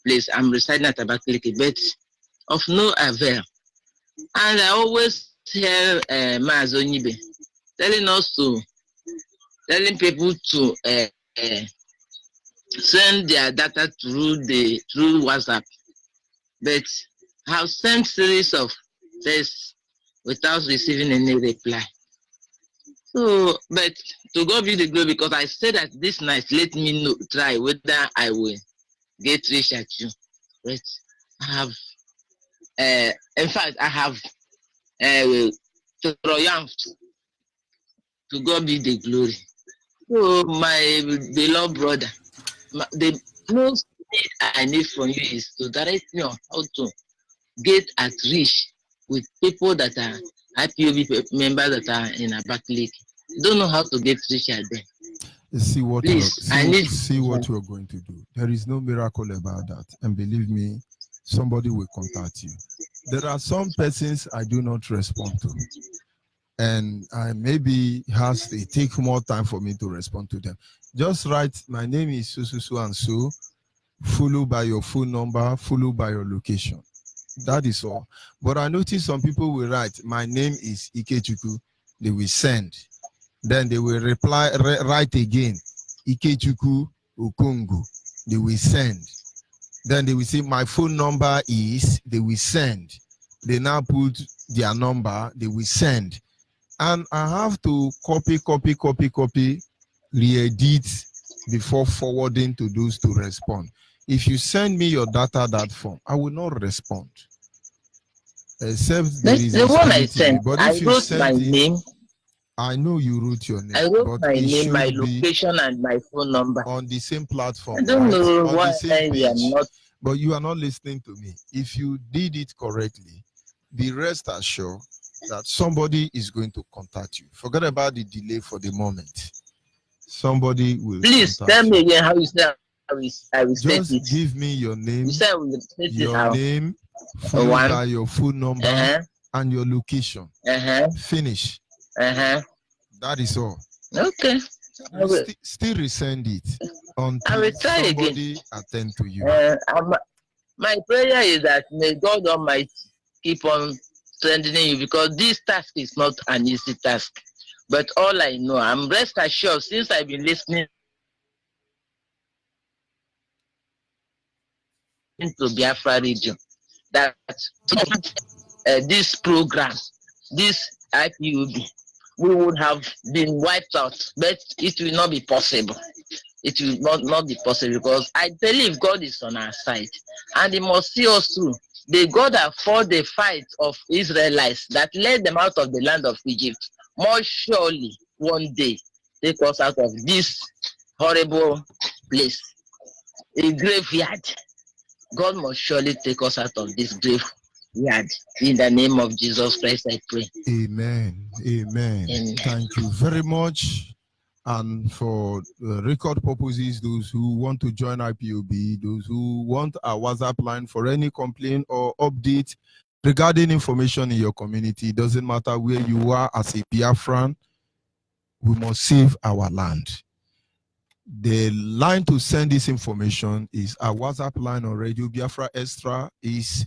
place. I'm residing at Abakaliki, but of no avail. And I always hear Mazi Onyibe telling people to send their data through WhatsApp, but have sent series of tests without receiving any reply. So, but to God be the glory, because I said that this night, let me know, try whether I will get rich at you. But I have, in fact, I have triumphed. To God be the glory. So, my beloved brother, the most I need from you is to direct me on how to get at reach with people that are IPOB members that are in Abakaliki. Don't know how to get rich at them. See what Please, I need. see what you are going to do. There is no miracle about that, and believe me, somebody will contact you. There are some persons I do not respond to, and I maybe it take more time for me to respond to them. Just write, my name is so and so, followed by your phone number, followed by your location. That is all. But I notice some people will write, my name is Ikechukwu. They will send. Then they will write again, Ikechukwu Okongo. They will send. Then they will say, my phone number is, they will send. They now put their number, they will send. And I have to copy, re-edit before forwarding to those to respond. If you send me your data that form, I will not respond. Except there is the one I sent. But if I wrote my name. I know you wrote your name. I wrote my name, my location, and my phone number on the same platform. I don't know why we are not. But you are not listening to me. If you did it correctly, be rest assured that somebody is going to contact you. Forget about the delay for the moment. Somebody will. Please tell me again how you say. I will state Just it. give me your name. You say I will state your name, followed by your phone number and your location. Finish. That is all. Okay. Still resend it until I will try somebody again. attend to you. My prayer is that may God Almighty keep on strengthening you, because this task is not an easy task. But all I know, I'm rest assured, since I've been listening to Biafra Radio, that this program, this IPOB, we would have been wiped out, but it will not be possible. It will not be possible, because I believe God is on our side, and He must see us through. The God that fought the fight of Israelites, that led them out of the land of Egypt, more surely one day take us out of this horrible place, a graveyard. God must surely take us out of this graveyard. In the name of Jesus Christ, I pray. Amen. Amen. Thank you very much. And for record purposes, those who want to join IPOB, those who want a WhatsApp line for any complaint or update regarding information in your community, it doesn't matter where you are as a Biafran, we must save our land. The line to send this information is our WhatsApp line on Radio Biafra Extra is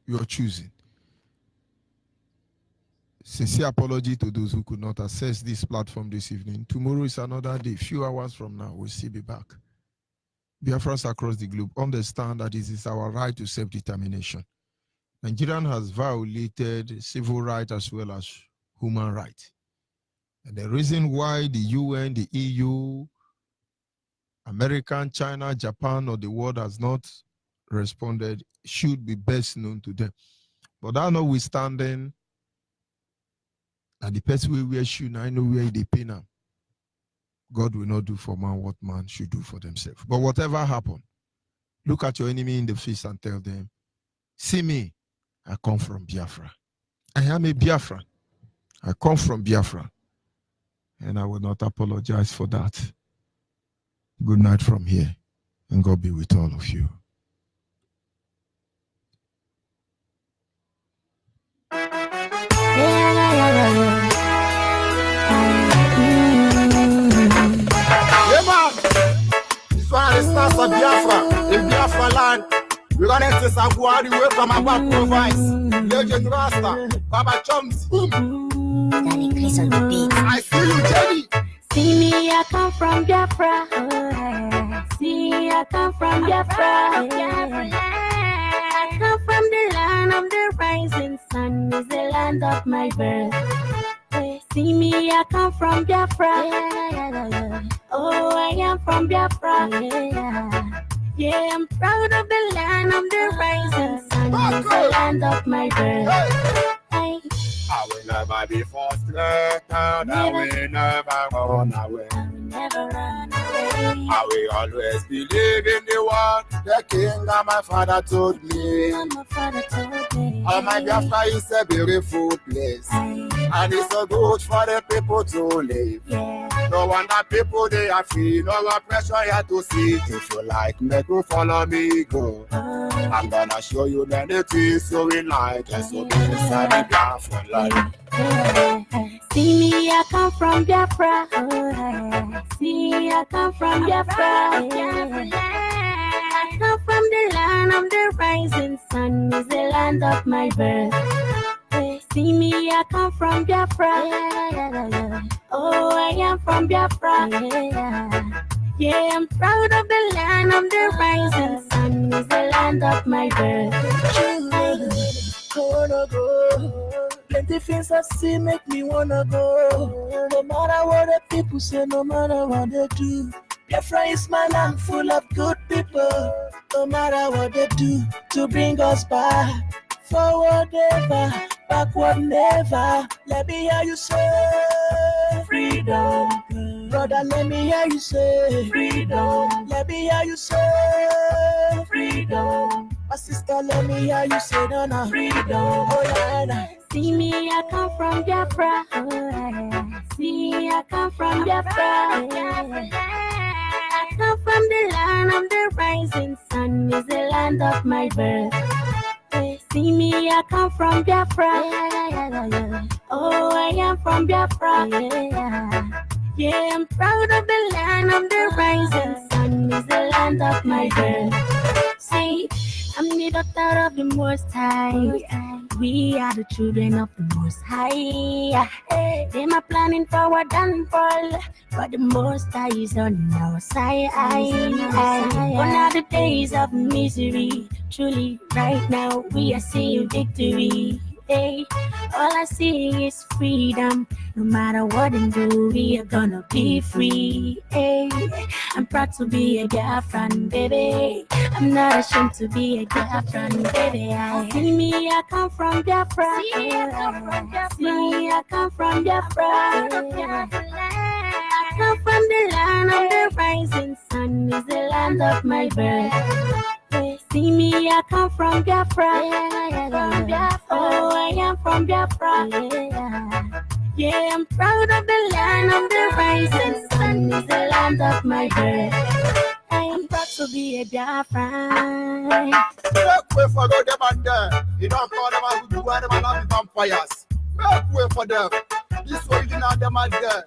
your choosing. Sincere apology to those who could not access this platform this evening. Tomorrow is another day. Few hours from now, we'll still be back. Biafrans across the globe understand that it is our right to self-determination. Nigeria has violated civil rights as well as human rights. And the reason why the UN, the EU, American, China, Japan, or the world has not responded should be best known to them. But that notwithstanding, and the person we wear shoe, I know where they pay now. God will not do for man what man should do for themselves. But whatever happened, look at your enemy in the face and tell them, see me, I come from Biafra. I am a Biafra. I come from Biafra. And I will not apologize for that. Good night from here. And God be with all of you. Stars of Biafra, in Biafra land. We're gonna take Saguari away from our province. Legend Rasta, Baba Chums. I see you, Jenny. See me, I come from Biafra. See, I come from Biafra. I come from the land of the rising sun. Is the land of my birth. See me, I come from Biafra. Oh, I am from Biafra. Yeah, I'm proud of the land of the rising sun. Is the land of my birth. I will never be frustrated. I will never run away. Never run away. I will always believe in the one the king that my father told me. Oh, my Biafra is a beautiful place. And it's so good for the people to live. No wonder people they are free. No pressure here to see. If you like, make you follow me, go. I'm gonna show you many things so we like. And so be inside the Biafra life. See me, I come from Biafra. See, I come from Biafra. I come from the land of the rising sun. Is the land of my birth. See me, I come from Biafra. Oh, I am from Biafra. Yeah, I'm proud of the land of the rising sun. Is the land of my birth. I wanna go. Plenty things I see make me wanna go. No matter what the people say, no matter what they do. Biafra is my land full of good people. No matter what they do to bring us back. Forward never, backward never. Let me hear you say freedom. Brother, let me hear you say freedom. Let me hear you say freedom. My sister, let me hear you say no, freedom. Oh, yeah. See me, I come from Biafra. See, I come from Biafra. I come from the land of the rising sun. Is the land of my birth. See me, I come from Biafra. Oh, I am from Biafra. Yeah, I'm proud of the land of the rising sun. Is the land of my birth. See, I'm the daughter of the Most High. We are the children of the Most High. They are planning for our downfall, but the Most High is on our side. Gone are the days of misery. Truly, right now we are seeing victory. Hey, all I see is freedom. No matter what they do, we are gonna be free. Hey, I'm proud to be a Biafran, baby. I'm not ashamed to be a Biafran, baby. See me, I come from Biafra. See, I come from Biafra. See, I come from Biafra. I come from the land of the rising sun. Is the land of my birth. See me, I come from Biafra. Oh, I am from Biafra. Yeah, I'm proud of the land of the rising sun. Is the land of my birth. I'm proud to be a Biafran. Make way for them and there. You don't call them out to do them and have vampires. Make way for them. This way you know them and there.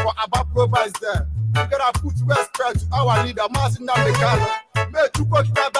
For Abba provides there. You gotta put respect to our leader, Mazin Namekano. Make you go to that